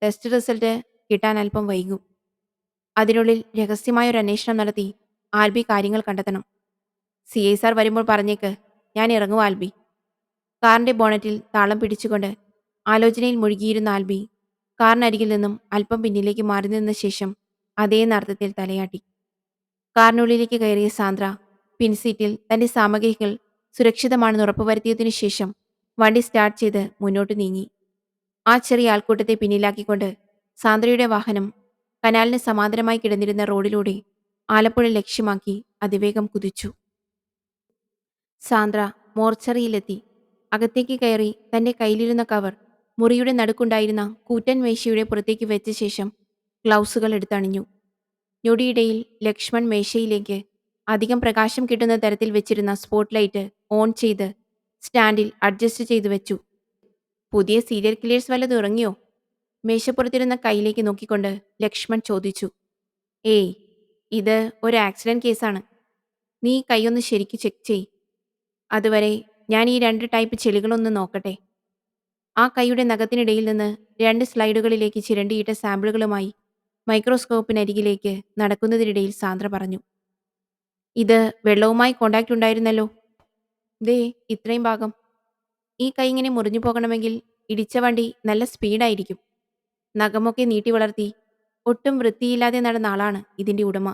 ടെസ്റ്റ് റിസൾട്ട് കിട്ടാൻ അല്പം വൈകും. അതിനുള്ളിൽ രഹസ്യമായ ഒരു അന്വേഷണം നടത്തി ആൽബി കാര്യങ്ങൾ കണ്ടെത്തണം. CI സാർ വരുമ്പോൾ പറഞ്ഞേക്ക് ഞാൻ ഇറങ്ങും ആൽബി. കാറിന്റെ ബോണറ്റിൽ താളം പിടിച്ചുകൊണ്ട് ആലോചനയിൽ മുഴുകിയിരുന്ന ആൽബി കാറിനരികിൽ നിന്നും അല്പം പിന്നിലേക്ക് മാറി നിന്ന ശേഷം അതേ നർത്തത്തിൽ തലയാട്ടി. കാറിനുള്ളിലേക്ക് കയറിയ സാന്ദ്ര പിൻസീറ്റിൽ തന്റെ സാമഗ്രികൾ സുരക്ഷിതമാണെന്ന് ഉറപ്പുവരുത്തിയതിനു ശേഷം വണ്ടി സ്റ്റാർട്ട് ചെയ്ത് മുന്നോട്ട് നീങ്ങി. ആ ചെറിയ ആൾക്കൂട്ടത്തെ പിന്നിലാക്കിക്കൊണ്ട് സാന്ദ്രയുടെ വാഹനം കനാലിന് സമാന്തരമായി കിടന്നിരുന്ന റോഡിലൂടെ ആലപ്പുഴ ലക്ഷ്യമാക്കി അതിവേഗം കുതിച്ചു. സാന്ദ്ര മോർച്ചറിയിലെത്തി. അകത്തേക്ക് കയറി തന്റെ കയ്യിലിരുന്ന കവർ മുറിയുടെ നടുക്കുണ്ടായിരുന്ന കൂറ്റൻ മേശയുടെ പുറത്തേക്ക് വെച്ച ശേഷം ഗ്ലൗസുകൾ എടുത്തണിഞ്ഞു. ഞൊടിയിടയിൽ ലക്ഷ്മൺ മേശയിലേക്ക് അധികം പ്രകാശം കിട്ടുന്ന തരത്തിൽ വെച്ചിരുന്ന സ്പോട്ട് ലൈറ്റ് ഓൺ ചെയ്ത് സ്റ്റാൻഡിൽ അഡ്ജസ്റ്റ് ചെയ്തു വെച്ചു. പുതിയ സീരിയൽ കില്ലേഴ്സ് വല്ലതും ഇറങ്ങിയോ? മേശപ്പുറത്തിരുന്ന കൈയിലേക്ക് നോക്കിക്കൊണ്ട് ലക്ഷ്മൺ ചോദിച്ചു. ഏയ്, ഇത് ഒരു ആക്സിഡന്റ് കേസാണ്. നീ കൈയൊന്ന് ശരിക്ക് ചെക്ക് ചെയ്. അതുവരെ ഞാൻ ഈ 2 ടൈപ്പ് ചെളികളൊന്ന് നോക്കട്ടെ. ആ കൈയുടെ നഖത്തിനിടയിൽ നിന്ന് 2 സ്ലൈഡുകളിലേക്ക് ചിരണ്ടിയിട്ട സാമ്പിളുകളുമായി മൈക്രോസ്കോപ്പിനരികിലേക്ക് നടക്കുന്നതിനിടയിൽ സാന്ദ്ര പറഞ്ഞു. ഇത് വെള്ളവുമായി കോണ്ടാക്ട് ഉണ്ടായിരുന്നല്ലോ. ദേ ഇത്രയും ഭാഗം. ഈ കൈ ഇങ്ങനെ മുറിഞ്ഞു പോകണമെങ്കിൽ ഇടിച്ച വണ്ടി നല്ല സ്പീഡായിരിക്കും. നഖമൊക്കെ നീട്ടി വളർത്തി ഒട്ടും വൃത്തിയില്ലാതെ നടന്ന ആളാണ് ഇതിന്റെ ഉടമ.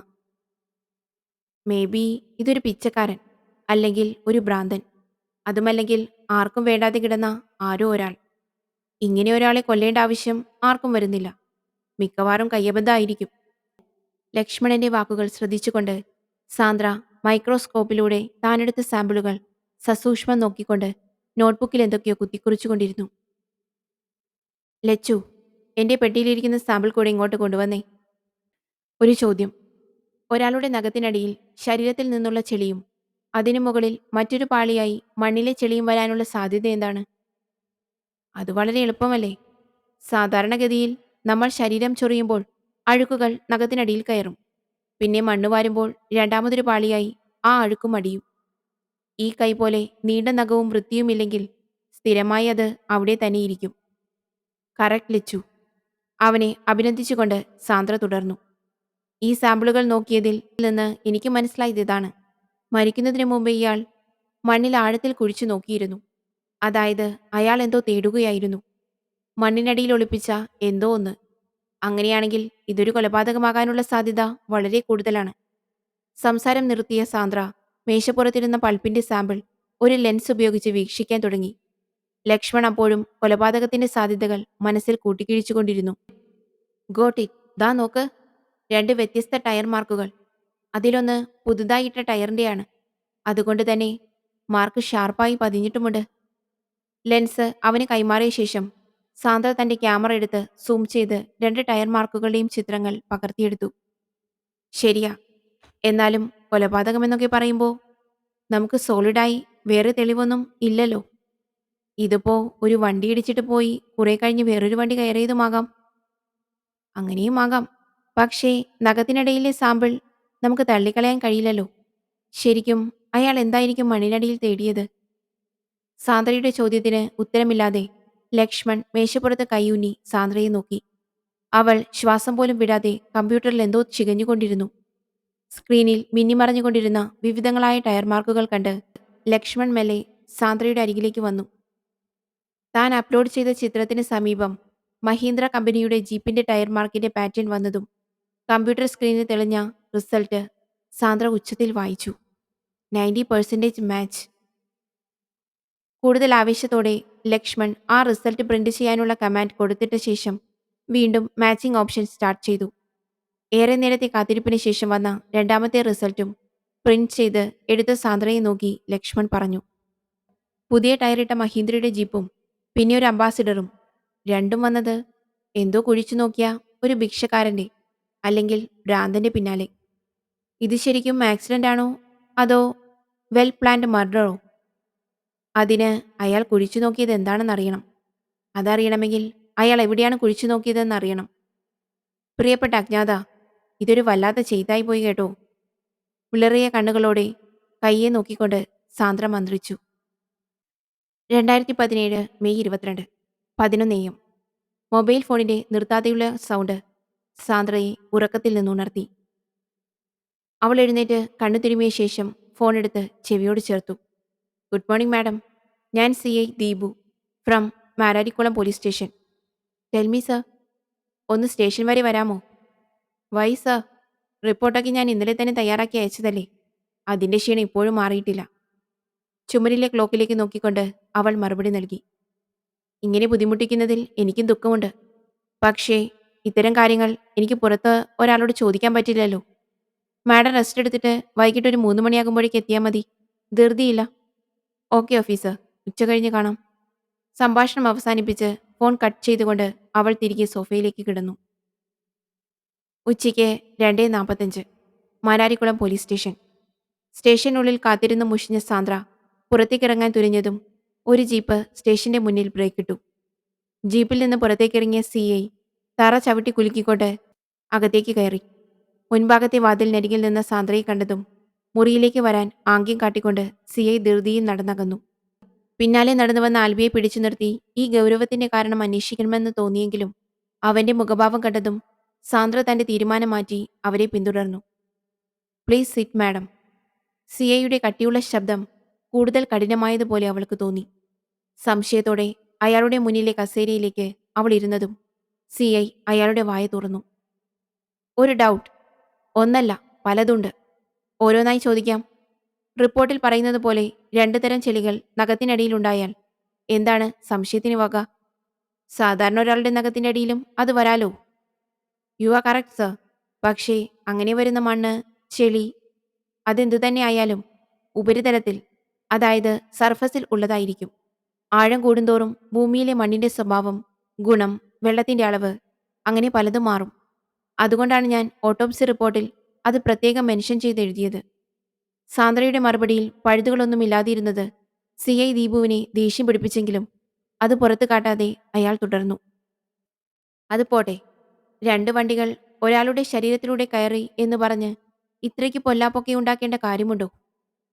മേ ബി ഇതൊരു പിച്ചക്കാരൻ, അല്ലെങ്കിൽ ഒരു ഭ്രാന്തൻ, അതുമല്ലെങ്കിൽ ആർക്കും വേണ്ടാതെ കിടന്ന ആരോ ഒരാൾ. ഇങ്ങനെ ഒരാളെ കൊല്ലേണ്ട ആവശ്യം ആർക്കും വരുന്നില്ല. മിക്കവാറും കയ്യബദ്ധമായിരിക്കും. ലക്ഷ്മണന്റെ വാക്കുകൾ ശ്രദ്ധിച്ചുകൊണ്ട് സാന്ദ്ര മൈക്രോസ്കോപ്പിലൂടെ താനെടുത്ത സാമ്പിളുകൾ സസൂക്ഷ്മം നോക്കിക്കൊണ്ട് നോട്ട്ബുക്കിൽ എന്തൊക്കെയോ കുത്തിക്കുറിച്ചുകൊണ്ടിരുന്നു. ലച്ചു, എന്റെ പെട്ടിയിലിരിക്കുന്ന സാമ്പിൾ കൂടെ ഇങ്ങോട്ട് കൊണ്ടുവന്നേ. ഒരു ചോദ്യം. ഒരാളുടെ നഖത്തിനടിയിൽ ശരീരത്തിൽ നിന്നുള്ള ചെളിയും അതിനു മുകളിൽ മറ്റൊരു പാളിയായി മണ്ണിലെ ചെളിയും വരാനുള്ള സാധ്യത എന്താണ്? അത് വളരെ എളുപ്പമല്ലേ. സാധാരണഗതിയിൽ നമ്മൾ ശരീരം ചൊറിയുമ്പോൾ അഴുക്കുകൾ നഖത്തിനടിയിൽ കയറും. പിന്നെ മണ്ണ് വാരുമ്പോൾ രണ്ടാമതൊരു പാളിയായി ആ അഴുക്കും അടിയും. ഈ കൈ പോലെ നീണ്ട നഖവും വൃത്തിയുമില്ലെങ്കിൽ സ്ഥിരമായി അത് അവിടെ തന്നെയിരിക്കും. കറക്റ്റ് ലച്ചു. അവനെ അഭിനന്ദിച്ചുകൊണ്ട് സാന്ദ്ര തുടർന്നു. ഈ സാമ്പിളുകൾ നോക്കിയതിൽ നിന്ന് എനിക്ക് മനസ്സിലായത് ഇതാണ്. മരിക്കുന്നതിന് മുമ്പ് ഇയാൾ മണ്ണിൽ ആഴത്തിൽ കുഴിച്ചു നോക്കിയിരുന്നു. അതായത് അയാൾ എന്തോ തേടുകയായിരുന്നു. മണ്ണിനടിയിൽ ഒളിപ്പിച്ച എന്തോ ഒന്ന്. അങ്ങനെയാണെങ്കിൽ ഇതൊരു കൊലപാതകമാകാനുള്ള സാധ്യത വളരെ കൂടുതലാണ്. സംസാരം നിർത്തിയ സാന്ദ്ര മേശപ്പുറത്തിരുന്ന പൾപ്പിന്റെ സാമ്പിൾ ഒരു ലെൻസ് ഉപയോഗിച്ച് വീക്ഷിക്കാൻ തുടങ്ങി. ലക്ഷ്മൺ അപ്പോഴും കൊലപാതകത്തിന്റെ സാധ്യതകൾ മനസ്സിൽ കൂട്ടിക്കിഴിച്ചുകൊണ്ടിരുന്നു. Got it. ദാ നോക്ക്. രണ്ട് വ്യത്യസ്ത ടയർ മാർക്കുകൾ. അതിലൊന്ന് പുതുതായി ഇട്ട ടയറിന്റെയാണ്. അതുകൊണ്ട് തന്നെ മാർക്ക് ഷാർപ്പായി പതിഞ്ഞിട്ടുമുണ്ട്. ലെൻസ് അവന് കൈമാറിയ ശേഷം സാന്ദ്ര തന്റെ ക്യാമറ എടുത്ത് സൂം ചെയ്ത് രണ്ട് ടയർ മാർക്കുകളുടെയും ചിത്രങ്ങൾ പകർത്തിയെടുത്തു. ശരിയാ. എന്നാലും കൊലപാതകമെന്നൊക്കെ പറയുമ്പോൾ നമുക്ക് സോളിഡായി വേറെ തെളിവൊന്നും ഇല്ലല്ലോ. ഇതിപ്പോ ഒരു വണ്ടി ഇടിച്ചിട്ട് പോയി കുറെ കഴിഞ്ഞ് വേറൊരു വണ്ടി കയറിയതുമാകാം. അങ്ങനെയും ആകാം. പക്ഷേ നഖത്തിനിടയിലെ സാമ്പിൾ നമുക്ക് തള്ളിക്കളയാൻ കഴിയില്ലല്ലോ. ശരിക്കും അയാൾ എന്തായിരിക്കും മണ്ണിനടിയിൽ തേടിയത്? സാന്ദ്രയുടെ ചോദ്യത്തിന് ഉത്തരമില്ലാതെ ലക്ഷ്മൺ മേശപ്പുറത്ത് കൈയൂന്നി സാന്ദ്രയെ നോക്കി. അവൾ ശ്വാസം പോലും വിടാതെ കമ്പ്യൂട്ടറിൽ എന്തോ ചികഞ്ഞുകൊണ്ടിരുന്നു. സ്ക്രീനിൽ മിന്നിമറഞ്ഞുകൊണ്ടിരുന്ന വിവിധങ്ങളായ ടയർ മാർക്കുകൾ കണ്ട് ലക്ഷ്മൺ മെല്ലെ സാന്ദ്രയുടെ അരികിലേക്ക് വന്നു. താൻ അപ്ലോഡ് ചെയ്ത ചിത്രത്തിന് സമീപം മഹീന്ദ്ര കമ്പനിയുടെ ജീപ്പിന്റെ ടയർ മാർക്കിന്റെ പാറ്റേൺ വന്നതും കമ്പ്യൂട്ടർ സ്ക്രീനിൽ തെളിഞ്ഞ റിസൾട്ട് സാന്ദ്ര ഉച്ചത്തിൽ വായിച്ചു. 90% മാച്ച്. കൂടുതൽ ആവേശത്തോടെ ലക്ഷ്മൺ ആ റിസൾട്ട് പ്രിന്റ് ചെയ്യാനുള്ള കമാൻഡ് കൊടുത്തിട്ട ശേഷം വീണ്ടും മാച്ചിങ് ഓപ്ഷൻ സ്റ്റാർട്ട് ചെയ്തു. ഏറെ നേരത്തെ കാത്തിരിപ്പിന് ശേഷം വന്ന രണ്ടാമത്തെ റിസൾട്ടും പ്രിന്റ് ചെയ്ത് എടുത്ത സാന്ദ്രയെ നോക്കി ലക്ഷ്മൺ പറഞ്ഞു. പുതിയ ടയറിട്ട മഹീന്ദ്രയുടെ ജീപ്പും പിന്നെ ഒരു അംബാസിഡറും. രണ്ടും വന്നത് എന്തോ കുഴിച്ചു നോക്കിയ ഒരു ഭിക്ഷക്കാരന്റെ, അല്ലെങ്കിൽ ഭ്രാന്തന്റെ പിന്നാലെ. ഇത് ശരിക്കും ആക്സിഡന്റ് ആണോ അതോ വെൽ പ്ലാൻഡ് മർഡറോ? അതിന് അയാൾ കുഴിച്ചു നോക്കിയത് എന്താണെന്നറിയണം. അതറിയണമെങ്കിൽ അയാൾ എവിടെയാണ് കുഴിച്ചു നോക്കിയതെന്ന് അറിയണം. പ്രിയപ്പെട്ട അജ്ഞാത, ഇതൊരു വല്ലാത്ത ചെയ്തായി പോയി കേട്ടോ. വിളറിയ കണ്ണുകളോടെ കയ്യെ നോക്കിക്കൊണ്ട് സാന്ദ്ര മന്ത്രിച്ചു. 2017 മെയ് 22 11 AM. മൊബൈൽ ഫോണിന്റെ നിർത്താതെയുള്ള സൗണ്ട് സാന്ദ്രയെ ഉറക്കത്തിൽ നിന്നുണർത്തി. അവൾ എഴുന്നേറ്റ് കണ്ണു തിരുമിയ ശേഷം ഫോണെടുത്ത് ചെവിയോട് ചേർത്തു. Good morning madam. ഞാൻ CI Deepu from Mararikulam police station. Tell me sir. ഒന്ന് സ്റ്റേഷൻ വരെ വരാമോ? Y sir? റിപ്പോർട്ടൊക്കെ ഞാൻ ഇന്നലെ തന്നെ തയ്യാറാക്കി അയച്ചതല്ലേ. അതിന്റെ ക്ഷീണം ഇപ്പോഴും മാറിയിട്ടില്ല. ചുമരിലെ ക്ലോക്കിലേക്ക് നോക്കിക്കൊണ്ട് അവൾ മറുപടി നൽകി. ഇങ്ങനെ ബുദ്ധിമുട്ടിക്കുന്നതിൽ എനിക്കും ദുഃഖമുണ്ട്. പക്ഷേ ഇത്തരം കാര്യങ്ങൾ എനിക്ക് പുറത്ത് ഒരാളോട് ചോദിക്കാൻ പറ്റില്ലല്ലോ. മാഡം റെസ്റ്റ് എടുത്തിട്ട് വൈകിട്ട് ഒരു 3 മണിയാകുമ്പോഴേക്ക് എത്തിയാൽ മതി. ധൃതിയില്ല. Okay officer. ഉച്ച കഴിഞ്ഞ് കാണാം. സംഭാഷണം അവസാനിപ്പിച്ച് ഫോൺ കട്ട് ചെയ്തുകൊണ്ട് അവൾ തിരികെ സോഫയിലേക്ക് കിടന്നു. ഉച്ചയ്ക്ക് 2:45. Mararikulam police station. സ്റ്റേഷനുള്ളിൽ കാത്തിരുന്ന് മുഷിഞ്ഞ സാന്ദ്ര പുറത്തേക്കിറങ്ങാൻ തുനിഞ്ഞതും ഒരു ജീപ്പ് സ്റ്റേഷന്റെ മുന്നിൽ ബ്രേക്കിട്ടു. ജീപ്പിൽ നിന്ന് പുറത്തേക്കിറങ്ങിയ CI തറ ചവിട്ടി കുലുക്കിക്കൊണ്ട് അകത്തേക്ക് കയറി. മുൻഭാഗത്തെ വാതിലിനരികിൽ നിന്ന സാന്ദ്രയെ കണ്ടതും മുറിയിലേക്ക് വരാൻ ആംഗ്യം കാട്ടിക്കൊണ്ട് CI ധൃതിയിൽ നടന്നകന്നു. പിന്നാലെ നടന്നു വന്ന ആൽബിയെ പിടിച്ചു നിർത്തി ഈ ഗൗരവത്തിന്റെ കാരണം അന്വേഷിക്കണമെന്ന് തോന്നിയെങ്കിലും അവന്റെ മുഖഭാവം കണ്ടതും സാന്ദ്ര തന്റെ തീരുമാനം മാറ്റി അവരെ പിന്തുടർന്നു. Please sit madam. സിഐയുടെ കട്ടിയുള്ള ശബ്ദം കൂടുതൽ കഠിനമായതുപോലെ അവൾക്ക് തോന്നി. സംശയത്തോടെ അയാളുടെ മുന്നിലെ കസേരയിലേക്ക് അവൾ ഇരുന്നതും സിഐ അയാളുടെ വായ തുറന്നു. ഒരു ഡൗട്ട്? ഒന്നല്ല, പലതുണ്ട്. ഓരോന്നായി ചോദിക്കാം. റിപ്പോർട്ടിൽ പറയുന്നത് പോലെ രണ്ടു തരം ചെളികൾ നഖത്തിനടിയിലുണ്ടായാൽ എന്താണ് സംശയത്തിന് വക? സാധാരണ ഒരാളുടെ നഖത്തിന്റെ അടിയിലും അത് വരാലോ. You are correct sir. പക്ഷേ അങ്ങനെ വരുന്ന മണ്ണ്, ചെളി, അതെന്തു തന്നെ ആയാലും ഉപരിതലത്തിൽ, അതായത് സർഫസിൽ ഉള്ളതായിരിക്കും. ആഴം കൂടുന്തോറും ഭൂമിയിലെ മണ്ണിന്റെ സ്വഭാവം, ഗുണം, വെള്ളത്തിന്റെ അളവ്, അങ്ങനെ പലതും മാറും. അതുകൊണ്ടാണ് ഞാൻ ഓട്ടോപ്സി റിപ്പോർട്ടിൽ അത് പ്രത്യേകം മെൻഷൻ ചെയ്ത് എഴുതിയത്. സാന്ദ്രയുടെ മറുപടിയിൽ പഴുതുകളൊന്നുമില്ലാതിരുന്നത് സിഐ ദീപുവിനെ ദേഷ്യം പിടിപ്പിച്ചെങ്കിലും അത് പുറത്തു കാട്ടാതെ അയാൾ തുടർന്നു. അത് പോട്ടെ, രണ്ട് വണ്ടികൾ ഒരാളുടെ ശരീരത്തിലൂടെ കയറി എന്ന് പറഞ്ഞ് ഇത്രയ്ക്ക് പൊല്ലാപ്പൊക്കെ ഉണ്ടാക്കേണ്ട കാര്യമുണ്ടോ?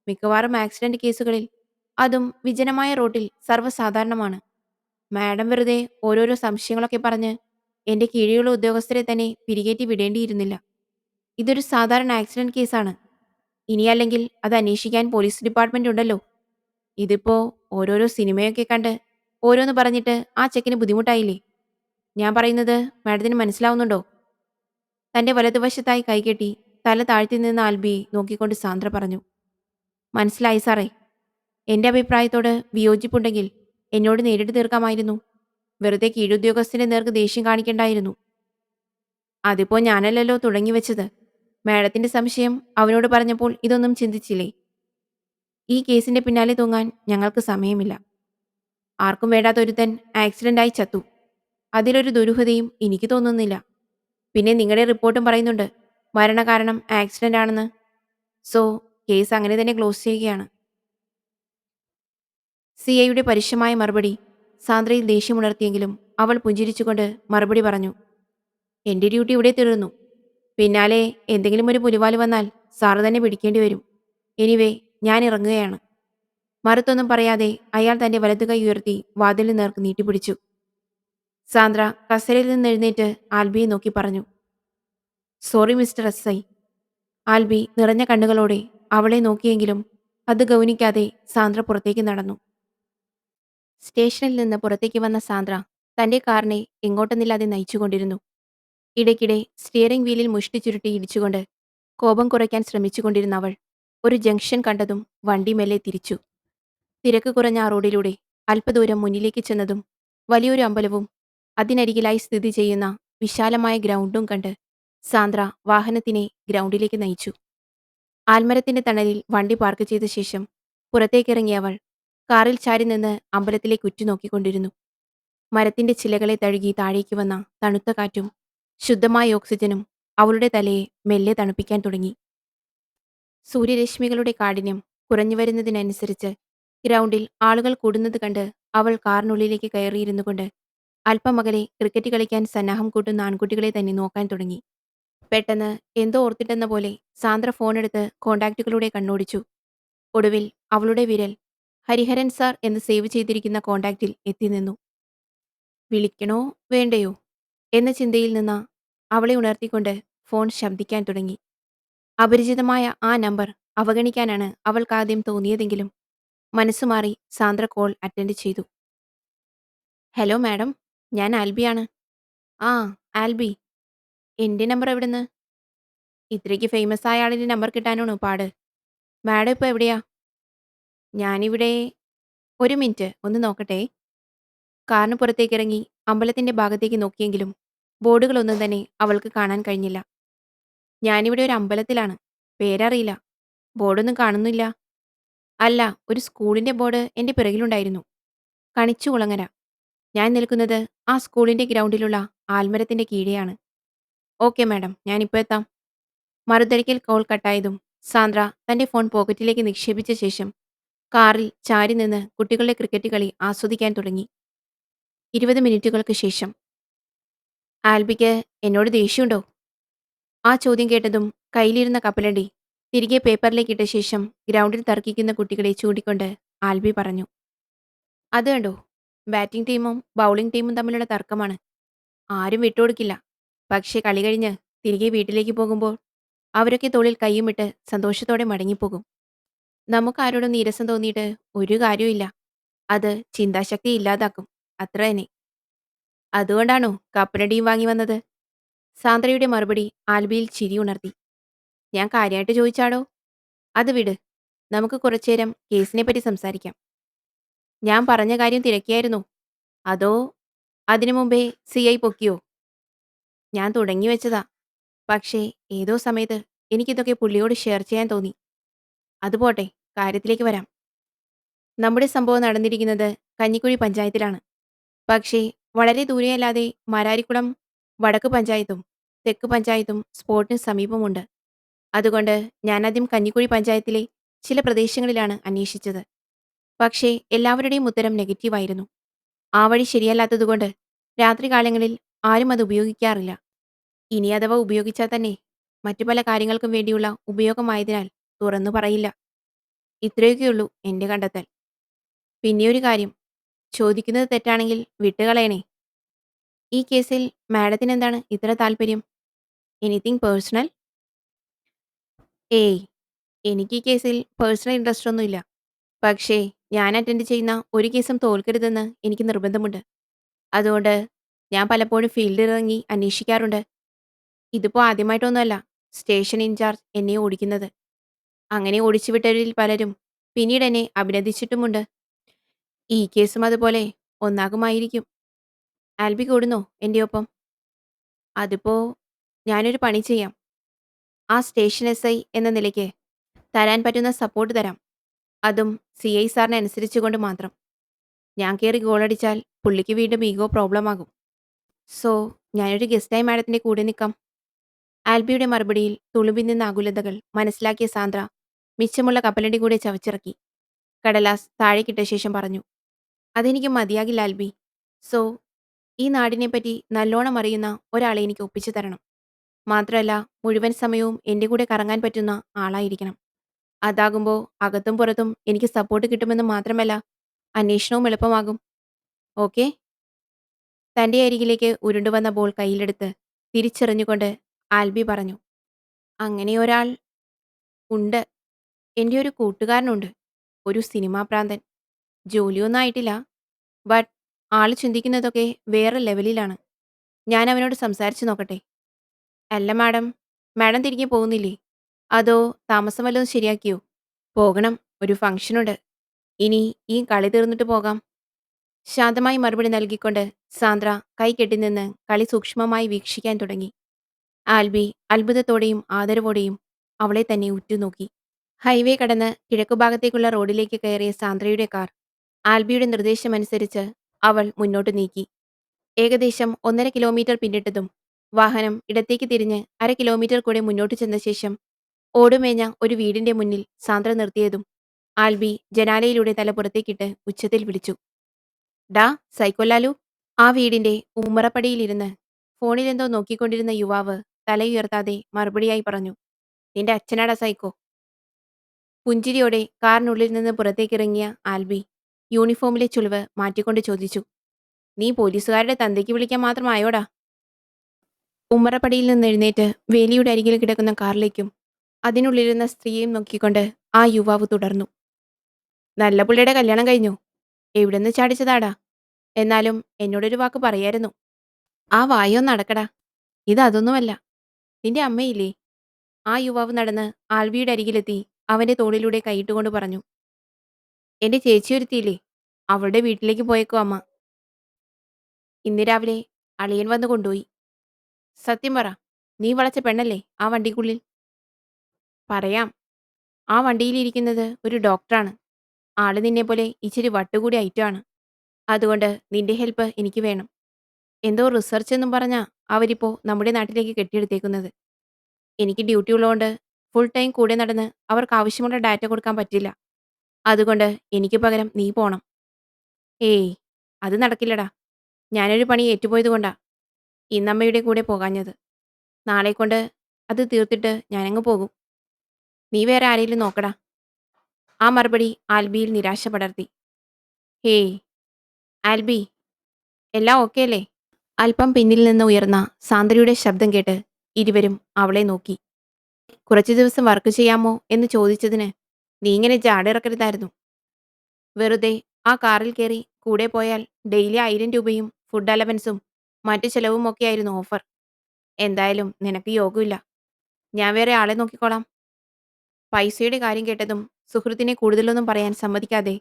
മിക്കവാറും ആക്സിഡന്റ് കേസുകളിൽ, അതും വിജനമായ റോട്ടിൽ, സർവ്വസാധാരണമാണ്. മാഡം വെറുതെ ഓരോരോ സംശയങ്ങളൊക്കെ പറഞ്ഞ് എന്റെ കീഴിലുള്ള ഉദ്യോഗസ്ഥരെ തന്നെ പിരികേറ്റി വിടേണ്ടിയിരുന്നില്ല. ഇതൊരു സാധാരണ ആക്സിഡന്റ് കേസാണ്. ഇനിയല്ലെങ്കിൽ അത് അന്വേഷിക്കാൻ പോലീസ് ഡിപ്പാർട്ട്മെന്റ് ഉണ്ടല്ലോ. ഇതിപ്പോ ഓരോരോ സിനിമയൊക്കെ കണ്ട് ഓരോന്ന് പറഞ്ഞിട്ട് ആ ചെക്കിന് ബുദ്ധിമുട്ടായില്ലേ? ഞാൻ പറയുന്നത് മാഡത്തിന് മനസ്സിലാവുന്നുണ്ടോ? തന്റെ വലതുവശത്തായി കൈകെട്ടി തല താഴ്ത്തി നിന്ന ആൽബിയെ നോക്കിക്കൊണ്ട് സാന്ദ്ര പറഞ്ഞു. മനസ്സിലായി സാറേ. എന്റെ അഭിപ്രായത്തോട് വിയോജിപ്പുണ്ടെങ്കിൽ എന്നോട് നേരിട്ട് തീർക്കാമായിരുന്നു. വെറുതെ കീഴുദ്യോഗസ്ഥന്റെ നേർക്ക് ദേഷ്യം കാണിക്കണ്ടായിരുന്നു. അതിപ്പോ ഞാനല്ലല്ലോ തുടങ്ങി വെച്ചത്. മാഡത്തിന്റെ സംശയം അവനോട് പറഞ്ഞപ്പോൾ ഇതൊന്നും ചിന്തിച്ചില്ലേ? ഈ കേസിന്റെ പിന്നാലെ തൂങ്ങാൻ ഞങ്ങൾക്ക് സമയമില്ല. ആർക്കും വേണ്ടാത്ത ഒരുത്തൻ ആക്സിഡന്റായി ചത്തു. അതിലൊരു ദുരൂഹതയും എനിക്ക് തോന്നുന്നില്ല. പിന്നെ നിങ്ങളുടെ റിപ്പോർട്ടും പറയുന്നുണ്ട് മരണകാരണം ആക്സിഡന്റ് ആണെന്ന്. സോ കേസ് അങ്ങനെ തന്നെ ക്ലോസ് ചെയ്യുകയാണ്. സിഐയുടെ പരുഷമായ മറുപടി സാന്ദ്രയിൽ ദേഷ്യമുണർത്തിയെങ്കിലും അവൾ പുഞ്ചിരിച്ചുകൊണ്ട് മറുപടി പറഞ്ഞു. എന്റെ ഡ്യൂട്ടി ഇവിടെ തീർന്നു. പിന്നാലെ എന്തെങ്കിലും ഒരു പുലിവാല് വന്നാൽ സാറ് തന്നെ പിടിക്കേണ്ടി വരും. എനിവേ, ഞാൻ ഇറങ്ങുകയാണ്. മറുത്തൊന്നും പറയാതെ അയാൾ തന്റെ വലതു കൈ ഉയർത്തി വാതിലിന് നേർക്ക് നീട്ടിപ്പിടിച്ചു. സാന്ദ്ര കസേരയിൽ നിന്ന് എഴുന്നേറ്റ് ആൽബിയെ നോക്കി പറഞ്ഞു. Sorry mister S I. Albi നിറഞ്ഞ കണ്ണുകളോടെ അവളെ നോക്കിയെങ്കിലും അത് ഗൗനിക്കാതെ സാന്ദ്ര പുറത്തേക്ക് നടന്നു. സ്റ്റേഷനിൽ നിന്ന് പുറത്തേക്ക് വന്ന സാന്ദ്ര തന്റെ കാറിനെ എങ്ങോട്ടെന്നില്ലാതെ നയിച്ചുകൊണ്ടിരുന്നു. ഇടയ്ക്കിടെ സ്റ്റിയറിംഗ് വീലിൽ മുഷ്ടി ചുരുട്ടി ഇടിച്ചുകൊണ്ട് കോപം കുറയ്ക്കാൻ ശ്രമിച്ചുകൊണ്ടിരുന്ന അവൾ ഒരു ജംഗ്ഷൻ കണ്ടതും വണ്ടി മെല്ലെ തിരിച്ചു. തിരക്ക് കുറഞ്ഞ ആ റോഡിലൂടെ അല്പദൂരം മുന്നിലേക്ക് ചെന്നതും വലിയൊരു അമ്പലവും അതിനരികിലായി സ്ഥിതി ചെയ്യുന്ന വിശാലമായ ഗ്രൗണ്ടും കണ്ട് സാന്ദ്ര വാഹനത്തിനെ ഗ്രൗണ്ടിലേക്ക് നയിച്ചു. ആൽമരത്തിന്റെ തണലിൽ വണ്ടി പാർക്ക് ചെയ്ത ശേഷം പുറത്തേക്കിറങ്ങിയ അവൾ കാറിൽ ചാരി നിന്ന് അമ്പലത്തിലേക്ക് ഉറ്റുനോക്കിക്കൊണ്ടിരുന്നു. മരത്തിന്റെ ചിലകളെ തഴുകി താഴേക്ക് വന്ന തണുത്ത കാറ്റും ശുദ്ധമായ ഓക്സിജനും അവളുടെ തലയെ മെല്ലെ തണുപ്പിക്കാൻ തുടങ്ങി. സൂര്യരശ്മികളുടെ കാഠിന്യം കുറഞ്ഞുവരുന്നതിനനുസരിച്ച് ഗ്രൗണ്ടിൽ ആളുകൾ കൂടുന്നത് കണ്ട് അവൾ കാറിനുള്ളിലേക്ക് കയറിയിരുന്നു കൊണ്ട് അല്പമകലെ ക്രിക്കറ്റ് കളിക്കാൻ സന്നാഹം കൂട്ടുന്ന ആൺകുട്ടികളെ തന്നെ നോക്കാൻ തുടങ്ങി. പെട്ടെന്ന് എന്തോ ഓർത്തിട്ടെന്ന പോലെ സാന്ദ്ര ഫോണെടുത്ത് കോണ്ടാക്റ്റുകളുടെ കണ്ണോടിച്ചു. ഒടുവിൽ അവളുടെ വിരൽ ഹരിഹരൻ സാർ എന്ന് സേവ് ചെയ്തിരിക്കുന്ന കോണ്ടാക്റ്റിൽ എത്തി നിന്നു. വിളിക്കണോ വേണ്ടയോ എന്ന ചിന്തയിൽ നിന്ന അവളെ ഉണർത്തിക്കൊണ്ട് ഫോൺ ശബ്ദിക്കാൻ തുടങ്ങി. അപരിചിതമായ ആ നമ്പർ അവഗണിക്കാനാണ് അവൾക്കാദ്യം തോന്നിയതെങ്കിലും മനസ്സുമാറി സാന്ദ്ര കോൾ അറ്റൻഡ് ചെയ്തു. ഹലോ മാഡം, ഞാൻ ആൽബിയാണ്. ആ, ആൽബി. എന്റെ നമ്പർ എവിടുന്ന്? ഇത്രയ്ക്ക് ഫേമസ് ആയ ആളിന്റെ നമ്പർ കിട്ടാനാണോ പാട്? മാഡം ഇപ്പോൾ എവിടെയാ? ഞാനിവിടെ. ഒരു മിനിറ്റ് ഒന്ന് നോക്കട്ടെ. കാറിന് പുറത്തേക്കിറങ്ങി അമ്പലത്തിന്റെ ഭാഗത്തേക്ക് നോക്കിയെങ്കിലും ബോർഡുകളൊന്നും തന്നെ അവൾക്ക് കാണാൻ കഴിഞ്ഞില്ല. ഞാനിവിടെ ഒരു അമ്പലത്തിലാണ്. പേരറിയില്ല. ബോർഡൊന്നും കാണുന്നില്ല. അല്ല, ഒരു സ്കൂളിന്റെ ബോർഡ് എന്റെ പിറകിലുണ്ടായിരുന്നു. കണിച്ചുകുളങ്ങര. ഞാൻ നിൽക്കുന്നത് ആ സ്കൂളിന്റെ ഗ്രൗണ്ടിലുള്ള ആൽമരത്തിന്റെ കീഴെയാണ്. ഓക്കെ മാഡം, ഞാനിപ്പോൾ എത്താം. മറുതലിക്കൽ കോൾ കട്ടായതും സാന്ദ്ര തന്റെ ഫോൺ പോക്കറ്റിലേക്ക് നിക്ഷേപിച്ച ശേഷം കാറിൽ ചാരി നിന്ന് കുട്ടികളുടെ ക്രിക്കറ്റ് കളി ആസ്വദിക്കാൻ തുടങ്ങി. 20 മിനിറ്റുകൾക്ക് ശേഷം. ആൽബിക്ക് എന്നോട് ദേഷ്യമുണ്ടോ? ആ ചോദ്യം കേട്ടതും കയ്യിലിരുന്ന കപ്പലണ്ടി തിരികെ പേപ്പറിലേക്ക് ഇട്ട ശേഷം ഗ്രൗണ്ടിൽ തർക്കിക്കുന്ന കുട്ടികളെ ചൂണ്ടിക്കൊണ്ട് ആൽബി പറഞ്ഞു. അത് കണ്ടോ, ബാറ്റിംഗ് ടീമും ബൗളിംഗ് ടീമും തമ്മിലുള്ള തർക്കമാണ്. ആരും വിട്ടുകൊടുക്കില്ല. പക്ഷേ കളി കഴിഞ്ഞ് തിരികെ വീട്ടിലേക്ക് പോകുമ്പോൾ അവരൊക്കെ തോളിൽ കൈയുമിട്ട് സന്തോഷത്തോടെ മടങ്ങിപ്പോകും. നമുക്കാരോടും നീരസം തോന്നിയിട്ട് ഒരു കാര്യവുമില്ല. അത് ചിന്താശക്തി ഇല്ലാതാക്കും. അത്ര തന്നെ. അതുകൊണ്ടാണോ കപ്പലണ്ടിയും വാങ്ങി വന്നത്? സാന്ദ്രയുടെ മറുപടി ആൽബിയിൽ ചിരി ഉണർത്തി. ഞാൻ കാര്യമായിട്ട് ചോദിച്ചാടോ. അത് വിട്. നമുക്ക് കുറച്ചേരം കേസിനെപ്പറ്റി സംസാരിക്കാം. ഞാൻ പറഞ്ഞ കാര്യം തിരക്കിയായിരുന്നോ? അതോ അതിനു മുമ്പേ സിഐ പൊക്കിയോ? ഞാൻ തുടങ്ങി വെച്ചതാ. പക്ഷേ ഏതോ സമയത്ത് എനിക്കിതൊക്കെ പുള്ളിയോട് ഷെയർ ചെയ്യാൻ തോന്നി. അതുപോട്ടെ, കാര്യത്തിലേക്ക് വരാം. നമ്മുടെ സംഭവം നടന്നിരിക്കുന്നത് കഞ്ഞിക്കുഴി പഞ്ചായത്തിലാണ്. പക്ഷേ വളരെ ദൂരെയല്ലാതെ മാരാരിക്കുളം വടക്ക് പഞ്ചായത്തും തെക്ക് പഞ്ചായത്തും സ്പോട്ടിന് സമീപമുണ്ട്. അതുകൊണ്ട് ഞാനാദ്യം കഞ്ഞിക്കുഴി പഞ്ചായത്തിലെ ചില പ്രദേശങ്ങളിലാണ് അന്വേഷിച്ചത്. പക്ഷേ എല്ലാവരുടെയും ഉത്തരം നെഗറ്റീവായിരുന്നു. ആ വഴി ശരിയല്ലാത്തതുകൊണ്ട് രാത്രികാലങ്ങളിൽ ആരും അത് ഉപയോഗിക്കാറില്ല. ഇനി അഥവാ ഉപയോഗിച്ചാൽ തന്നെ മറ്റു പല കാര്യങ്ങൾക്കും വേണ്ടിയുള്ള ഉപയോഗമായതിനാൽ തുറന്നു പറയില്ല. ഇത്രയൊക്കെയുള്ളൂ എന്റെ കണ്ടെത്തൽ. പിന്നെയൊരു കാര്യം, ചോദിക്കുന്നത് തെറ്റാണെങ്കിൽ വിട്ടുകളയണേ. ഈ കേസിൽ മാഡത്തിനെന്താണ് ഇത്ര താല്പര്യം? Anything personal? ഏയ്, എനിക്ക് ഈ കേസിൽ പേഴ്സണൽ ഇൻട്രസ്റ്റ് ഒന്നുമില്ല. പക്ഷേ ഞാൻ അറ്റൻഡ് ചെയ്യുന്ന ഒരു കേസും തോൽക്കരുതെന്ന് എനിക്ക് നിർബന്ധമുണ്ട്. അതുകൊണ്ട് ഞാൻ പലപ്പോഴും ഫീൽഡിലിറങ്ങി അന്വേഷിക്കാറുണ്ട്. ഇതിപ്പോ ആദ്യമായിട്ടൊന്നുമല്ല സ്റ്റേഷൻ ഇൻചാർജ് എന്നെ ഓടിക്കുന്നത്. അങ്ങനെ ഓടിച്ചുവിട്ടവരിൽ പലരും പിന്നീട് എന്നെ അഭിനന്ദിച്ചിട്ടുമുണ്ട്. ഈ കേസും അതുപോലെ ഒന്നാകുമായിരിക്കും. ആൽബി കൂടുന്നോ എൻ്റെ ഒപ്പം? അതിപ്പോ ഞാനൊരു പണി ചെയ്യാം. ആ സ്റ്റേഷൻ എസ് ഐ എന്ന നിലയ്ക്ക് തരാൻ പറ്റുന്ന സപ്പോർട്ട് തരാം. അതും CI സാറിനെ അനുസരിച്ചുകൊണ്ട് മാത്രം. ഞാൻ കയറി ഗോളടിച്ചാൽ പുള്ളിക്ക് വീണ്ടും ഈഗോ പ്രോബ്ലം ആകും. സോ ഞാനൊരു ഗസ്റ്റായി മാഡത്തിന്റെ കൂടെ നിൽക്കാം. ആൽബിയുടെ മറുപടിയിൽ തുളുമ്പി നിന്ന ആകുലതകൾ മനസ്സിലാക്കിയ സാന്ദ്ര മിച്ചമുള്ള കപ്പലണ്ടി കൂടെ ചവച്ചിറക്കി. കടലാസ് താഴേക്കിട്ട ശേഷം പറഞ്ഞു. അതെനിക്ക് മതിയാകില്ല ആൽബി. സോ ഈ നാടിനെപ്പറ്റി നല്ലോണം അറിയുന്ന ഒരാളെ എനിക്ക് ഒപ്പിച്ചു തരണം. മാത്രമല്ല മുഴുവൻ സമയവും എൻ്റെ കൂടെ കറങ്ങാൻ പറ്റുന്ന ആളായിരിക്കണം. അതാകുമ്പോൾ അകത്തും പുറത്തും എനിക്ക് സപ്പോർട്ട് കിട്ടുമെന്ന് മാത്രമല്ല അന്വേഷണവും എളുപ്പമാകും. ഓക്കെ? തൻ്റെ അരികിലേക്ക് ഉരുണ്ടുവന്ന ബോൾ കയ്യിലെടുത്ത് തിരിച്ചെറിഞ്ഞുകൊണ്ട് ആൽബി പറഞ്ഞു. അങ്ങനെ ഒരാൾ ഉണ്ട്. എൻ്റെ ഒരു കൂട്ടുകാരനുണ്ട്. ഒരു സിനിമാ പ്രാന്തൻ. ജോലിയൊന്നും ആയിട്ടില്ല. ബട്ട് ആള് ചിന്തിക്കുന്നതൊക്കെ വേറെ ലെവലിലാണ്. ഞാൻ അവനോട് സംസാരിച്ചു നോക്കട്ടെ. അല്ല മാഡം, മാഡം തിരികെ പോകുന്നില്ലേ? അതോ താമസം വല്ലതും ശരിയാക്കിയോ? പോകണം. ഒരു ഫംഗ്ഷനുണ്ട്. ഇനി ഈ കളി തീർന്നിട്ട് പോകാം. ശാന്തമായി മറുപടി നൽകിക്കൊണ്ട് സാന്ദ്ര കൈ കെട്ടിനിന്ന് കളി സൂക്ഷ്മമായി വീക്ഷിക്കാൻ തുടങ്ങി. ആൽബി അത്ഭുതത്തോടെയും ആദരവോടെയും അവളെ തന്നെ ഉറ്റുനോക്കി. ഹൈവേ കടന്ന് കിഴക്കുഭാഗത്തേക്കുള്ള റോഡിലേക്ക് കയറിയ സാന്ദ്രയുടെ കാർ ആൽബിയുടെ നിർദ്ദേശമനുസരിച്ച് അവൾ മുന്നോട്ട് നീക്കി. ഏകദേശം 1.5 കിലോമീറ്റർ പിന്നിട്ടതും വാഹനം ഇടത്തേക്ക് തിരിഞ്ഞ് 1/2 കിലോമീറ്റർ കൂടെ മുന്നോട്ട് ചെന്ന ശേഷം ഓടുമേഞ്ഞ ഒരു വീടിന്റെ മുന്നിൽ സാന്ദ്ര നിർത്തിയതും ആൽബി ജനാലയിലൂടെ തല പുറത്തേക്കിട്ട് ഉച്ചത്തിൽ വിളിച്ചു. ഡാ സൈക്കോലാലു. ആ വീടിന്റെ ഉമ്മറപ്പടിയിലിരുന്ന് ഫോണിലെന്തോ നോക്കിക്കൊണ്ടിരുന്ന യുവാവ് തലയുയർത്താതെ മറുപടിയായി പറഞ്ഞു. നിന്റെ അച്ഛനാടാ സൈക്കോ. പുഞ്ചിരിയോടെ കാറിനുള്ളിൽ നിന്ന് പുറത്തേക്കിറങ്ങിയ ആൽബി യൂണിഫോമിലെ ചുളിവ് മാറ്റിക്കൊണ്ട് ചോദിച്ചു. നീ പോലീസുകാരുടെ തന്തയ്ക്ക് വിളിക്കാൻ മാത്രമായോടാ? ഉമ്മറപ്പടിയിൽ നിന്ന് എഴുന്നേറ്റ് വേലിയുടെ അരികിൽ കിടക്കുന്ന കാറിലേക്കും അതിനുള്ളിലിരുന്ന സ്ത്രീയെയും നോക്കിക്കൊണ്ട് ആ യുവാവ് തുടർന്നു. നല്ല പുള്ളിയുടെ കല്യാണം കഴിഞ്ഞു. എവിടെന്ന് ചാടിച്ചതാടാ? എന്നാലും എന്നോടൊരു വാക്ക് പറയായിരുന്നു. ആ വായൊന്ന് അടക്കടാ. ഇതൊന്നുമല്ല. നിന്റെ അമ്മയില്ലേ? ആ യുവാവ് നടന്ന് ആൽവിയുടെ അരികിലെത്തി അവന്റെ തോളിലൂടെ കൈയിട്ടുകൊണ്ട് പറഞ്ഞു. എന്റെ ചേച്ചിയൊരുത്തിയില്ലേ? അവളുടെ വീട്ടിലേക്ക് പോയേക്കോ അമ്മ. ഇന്ന് രാവിലെ അളിയൻ വന്ന് കൊണ്ടുപോയി. സത്യം പറ, നീ വളച്ച പെണ്ണല്ലേ ആ വണ്ടിക്കുള്ളിൽ? പറയാം. ആ വണ്ടിയിലിരിക്കുന്നത് ഒരു ഡോക്ടറാണ്. ആള് നിന്നെപ്പോലെ ഇച്ചിരി വട്ടുകൂടി ഐറ്റമാണ്. അതുകൊണ്ട് നിന്റെ ഹെൽപ്പ് എനിക്ക് വേണം. എന്തോ റിസർച്ച് എന്നും പറഞ്ഞാ അവരിപ്പോ നമ്മുടെ നാട്ടിലേക്ക് കെട്ടിയെടുത്തേക്കുന്നത്. എനിക്ക് ഡ്യൂട്ടി ഉള്ളതുകൊണ്ട് ഫുൾ ടൈം കൂടെ നടന്ന് അവർക്ക് ആവശ്യമുള്ള ഡാറ്റ കൊടുക്കാൻ പറ്റില്ല. അതുകൊണ്ട് എനിക്ക് പകരം നീ പോണം. ഏയ്, അത് നടക്കില്ലടാ. ഞാനൊരു പണി ഏറ്റുപോയതുകൊണ്ടാ ഇന്നമ്മയുടെ കൂടെ പോകാഞ്ഞത്. നാളെക്കൊണ്ട് അത് തീർത്തിട്ട് ഞാനങ്ങ് പോകും. നീ വേറെ ആരെങ്കിലും നോക്കടാ. ആ മറുപടി ആൽബിയിൽ നിരാശ പടർത്തി. ഹേയ് ആൽബി, എല്ലാം ഓക്കെ അല്ലേ? അല്പം പിന്നിൽ നിന്ന് ഉയർന്ന സാന്ദ്രയുടെ ശബ്ദം കേട്ട് ഇരുവരും അവളെ നോക്കി. കുറച്ചു ദിവസം വർക്ക് ചെയ്യാമോ എന്ന് ചോദിച്ചതിന് നീ ഇങ്ങനെ ജാടയിറക്കരുതായിരുന്നു. വെറുതെ ആ കാറിൽ കയറി കൂടെ പോയാൽ ഡെയിലി 1000 രൂപയും ഫുഡ് അലവൻസും മറ്റു ചെലവും ഒക്കെയായിരുന്നു ഓഫർ. എന്തായാലും നിനക്ക് യോഗമില്ല. ഞാൻ വേറെ ആളെ നോക്കിക്കോളാം. പൈസയുടെ കാര്യം കേട്ടതും സുഹൃത്തിനെ കൂടുതലൊന്നും പറയാൻ സമ്മതിക്കാതെ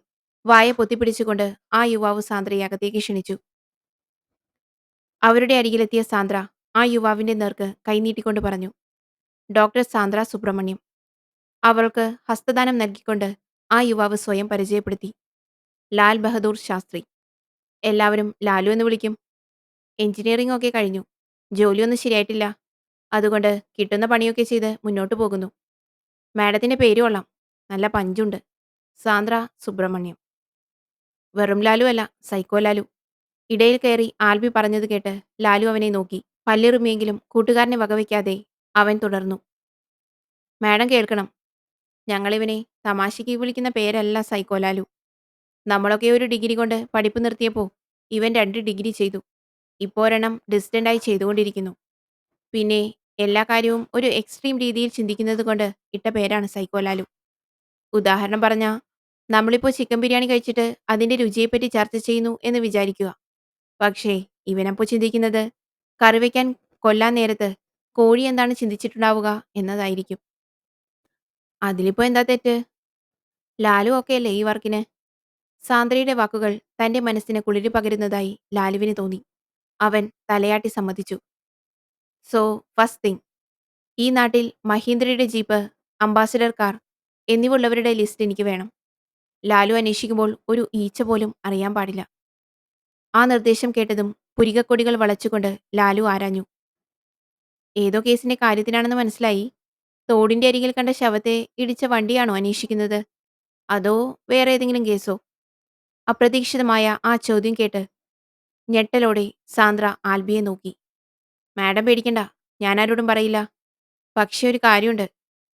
വായ പൊത്തിപ്പിടിച്ചുകൊണ്ട് ആ യുവാവ് സാന്ദ്രയെ അകത്തേക്ക് ക്ഷണിച്ചു. അവരുടെ അരികിലെത്തിയ സാന്ദ്ര ആ യുവാവിന്റെ നേർക്ക് കൈനീട്ടിക്കൊണ്ട് പറഞ്ഞു, ഡോക്ടർ സാന്ദ്ര സുബ്രഹ്മണ്യം. അവൾക്ക് ഹസ്തദാനം നൽകിക്കൊണ്ട് ആ യുവാവ് സ്വയം പരിചയപ്പെടുത്തി. ലാൽ ബഹദൂർ ശാസ്ത്രി. എല്ലാവരും ലാലു എന്ന് വിളിക്കും. എഞ്ചിനീയറിംഗ് ഒക്കെ കഴിഞ്ഞു. ജോലിയൊന്നും ശരിയായിട്ടില്ല. അതുകൊണ്ട് കിട്ടുന്ന പണിയൊക്കെ ചെയ്ത് മുന്നോട്ടു പോകുന്നു. മാഡത്തിന്റെ പേര് കൊള്ളാം. നല്ല പഞ്ചുണ്ട്. സാന്ദ്ര സുബ്രഹ്മണ്യം. വെറും ലാലു അല്ല, സൈക്കോ ലാലു. ഇടയിൽ കയറി ആൽബി പറഞ്ഞത് കേട്ട് ലാലു അവനെ നോക്കി. പല്ലിറുമിയെങ്കിലും കൂട്ടുകാരനെ വകവയ്ക്കാതെ അവൻ തുടർന്നു. മാഡം കേൾക്കണം. ഞങ്ങളിവനെ തമാശയ്ക്ക് വിളിക്കുന്ന പേരല്ല സൈക്കോ ലാലു. നമ്മളൊക്കെ ഒരു ഡിഗ്രി കൊണ്ട് പഠിപ്പ് നിർത്തിയപ്പോ ഇവൻ 2 ഡിഗ്രി ചെയ്തു. ഇപ്പോ ഒരെണ്ണം ഡിസ്റ്റന്റായി ചെയ്തുകൊണ്ടിരിക്കുന്നു. പിന്നെ എല്ലാ കാര്യവും ഒരു എക്സ്ട്രീം രീതിയിൽ ചിന്തിക്കുന്നത് കൊണ്ട് ഇട്ട പേരാണ് സൈക്കോ ലാലു. ഉദാഹരണം പറഞ്ഞാ, നമ്മളിപ്പോ ചിക്കൻ ബിരിയാണി കഴിച്ചിട്ട് അതിന്റെ രുചിയെപ്പറ്റി ചർച്ച ചെയ്യുന്നു എന്ന് വിചാരിക്കുക. പക്ഷേ ഇവനപ്പോ ചിന്തിക്കുന്നത് കറി വയ്ക്കാൻ കൊല്ലാൻ നേരത്ത് കോഴി എന്താണ് ചിന്തിച്ചിട്ടുണ്ടാവുക എന്നതായിരിക്കും. അതിലിപ്പോ എന്താ തെറ്റ്? ലാലു ഓക്കെയല്ലേ ഈ വർക്കിന്? സാന്ദ്രയുടെ വാക്കുകൾ തന്റെ മനസ്സിന് കുളിര് പകരുന്നതായി ലാലുവിന് തോന്നി. അവൻ തലയാട്ടി സമ്മതിച്ചു. സോ ഫസ്റ്റ് തിങ്, ഈ നാട്ടിൽ മഹീന്ദ്രയുടെ ജീപ്പ്, അംബാസഡർ കാർ എന്നിവ ഉള്ളവരുടെ ലിസ്റ്റ് എനിക്ക് വേണം. ലാലു അന്വേഷിക്കുമ്പോൾ ഒരു ഈച്ച പോലും അറിയാൻ പാടില്ല. ആ നിർദ്ദേശം കേട്ടതും പുരികക്കൊടികൾ വളച്ചുകൊണ്ട് ലാലു ആരാഞ്ഞു. ഏതോ കേസിന്റെ കാര്യത്തിനാണെന്ന് മനസ്സിലായി. തോടിന്റെ അരികിൽ കണ്ട ശവത്തെ ഇടിച്ച വണ്ടിയാണോ അന്വേഷിക്കുന്നത്? അതോ വേറെ ഏതെങ്കിലും കേസോ? അപ്രതീക്ഷിതമായ ആ ചോദ്യം കേട്ട് ഞെട്ടലോടെ സാന്ദ്ര ആൽബിയെ നോക്കി. മാഡം പേടിക്കണ്ട, ഞാനാരോടും പറയില്ല. പക്ഷേ ഒരു കാര്യമുണ്ട്.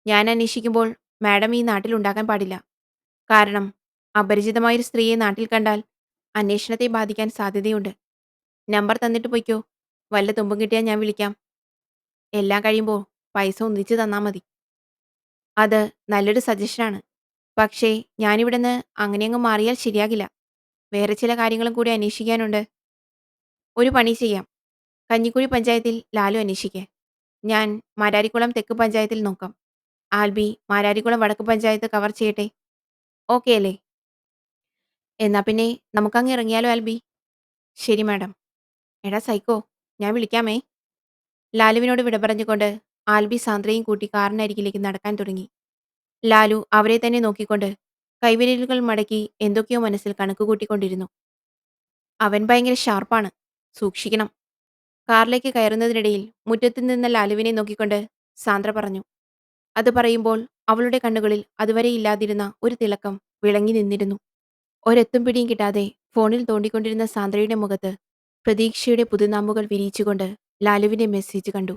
ഞാൻ അന്വേഷിക്കുമ്പോൾ മാഡം ഈ നാട്ടിലുണ്ടാകാൻ പാടില്ല. കാരണം അപരിചിതമായൊരു സ്ത്രീയെ നാട്ടിൽ കണ്ടാൽ അന്വേഷണത്തെ ബാധിക്കാൻ സാധ്യതയുണ്ട്. നമ്പർ തന്നിട്ട് പൊയ്ക്കോ. വല്ല തുമ്പും കിട്ടിയാൽ ഞാൻ വിളിക്കാം. എല്ലാം കഴിയുമ്പോൾ പൈസ ഒന്നിച്ച് തന്നാ മതി. അത് നല്ലൊരു സജഷനാണ്. പക്ഷേ ഞാനിവിടുന്ന് അങ്ങനെയങ്ങ് മാറിയാൽ ശരിയാകില്ല. വേറെ ചില കാര്യങ്ങളും കൂടി അന്വേഷിക്കാനുണ്ട്. ഒരു പണി ചെയ്യാം. കഞ്ഞിക്കുഴി പഞ്ചായത്തിൽ ലാലു അന്വേഷിക്ക്. ഞാൻ മാരാരിക്കുളം തെക്ക് പഞ്ചായത്തിൽ നോക്കാം. ആൽബി മാരാരിക്കുളം വടക്ക് പഞ്ചായത്ത് കവർ ചെയ്യട്ടെ. ഓക്കെ അല്ലേ? എന്നാ പിന്നെ നമുക്കങ്ങ് ഇറങ്ങിയാലോ ആൽബി? ശരി മാഡം. എടാ സൈക്കോ, ഞാൻ വിളിക്കാമേ. ലാലുവിനോട് വിട പറഞ്ഞുകൊണ്ട് ആൽബി സാന്ദ്രയും കൂട്ടി കാറിനരികിലേക്ക് നടക്കാൻ തുടങ്ങി. ലാലു അവരെ തന്നെ നോക്കിക്കൊണ്ട് കൈവിരലുകൾ മടക്കി എന്തൊക്കെയോ മനസ്സിൽ കണക്കുകൂട്ടിക്കൊണ്ടിരുന്നു. അവൻ ഭയങ്കര ഷാർപ്പാണ്. സൂക്ഷിക്കണം. കാറിലേക്ക് കയറുന്നതിനിടയിൽ മുറ്റത്ത് നിന്ന ലാലുവിനെ നോക്കിക്കൊണ്ട് സാന്ദ്ര പറഞ്ഞു. അത് പറയുമ്പോൾ അവളുടെ കണ്ണുകളിൽ അതുവരെ ഇല്ലാതിരുന്ന ഒരു തിളക്കം വിളങ്ങി നിന്നിരുന്നു. ഒരെത്തും പിടിയും കിട്ടാതെ ഫോണിൽ തോണ്ടിക്കൊണ്ടിരുന്ന സാന്ദ്രയുടെ മുഖത്ത് പ്രതീക്ഷയുടെ പുതുനാമ്പുകൾ വിരിയിച്ചുകൊണ്ട് ലാലുവിന്റെ മെസ്സേജ് കണ്ടു.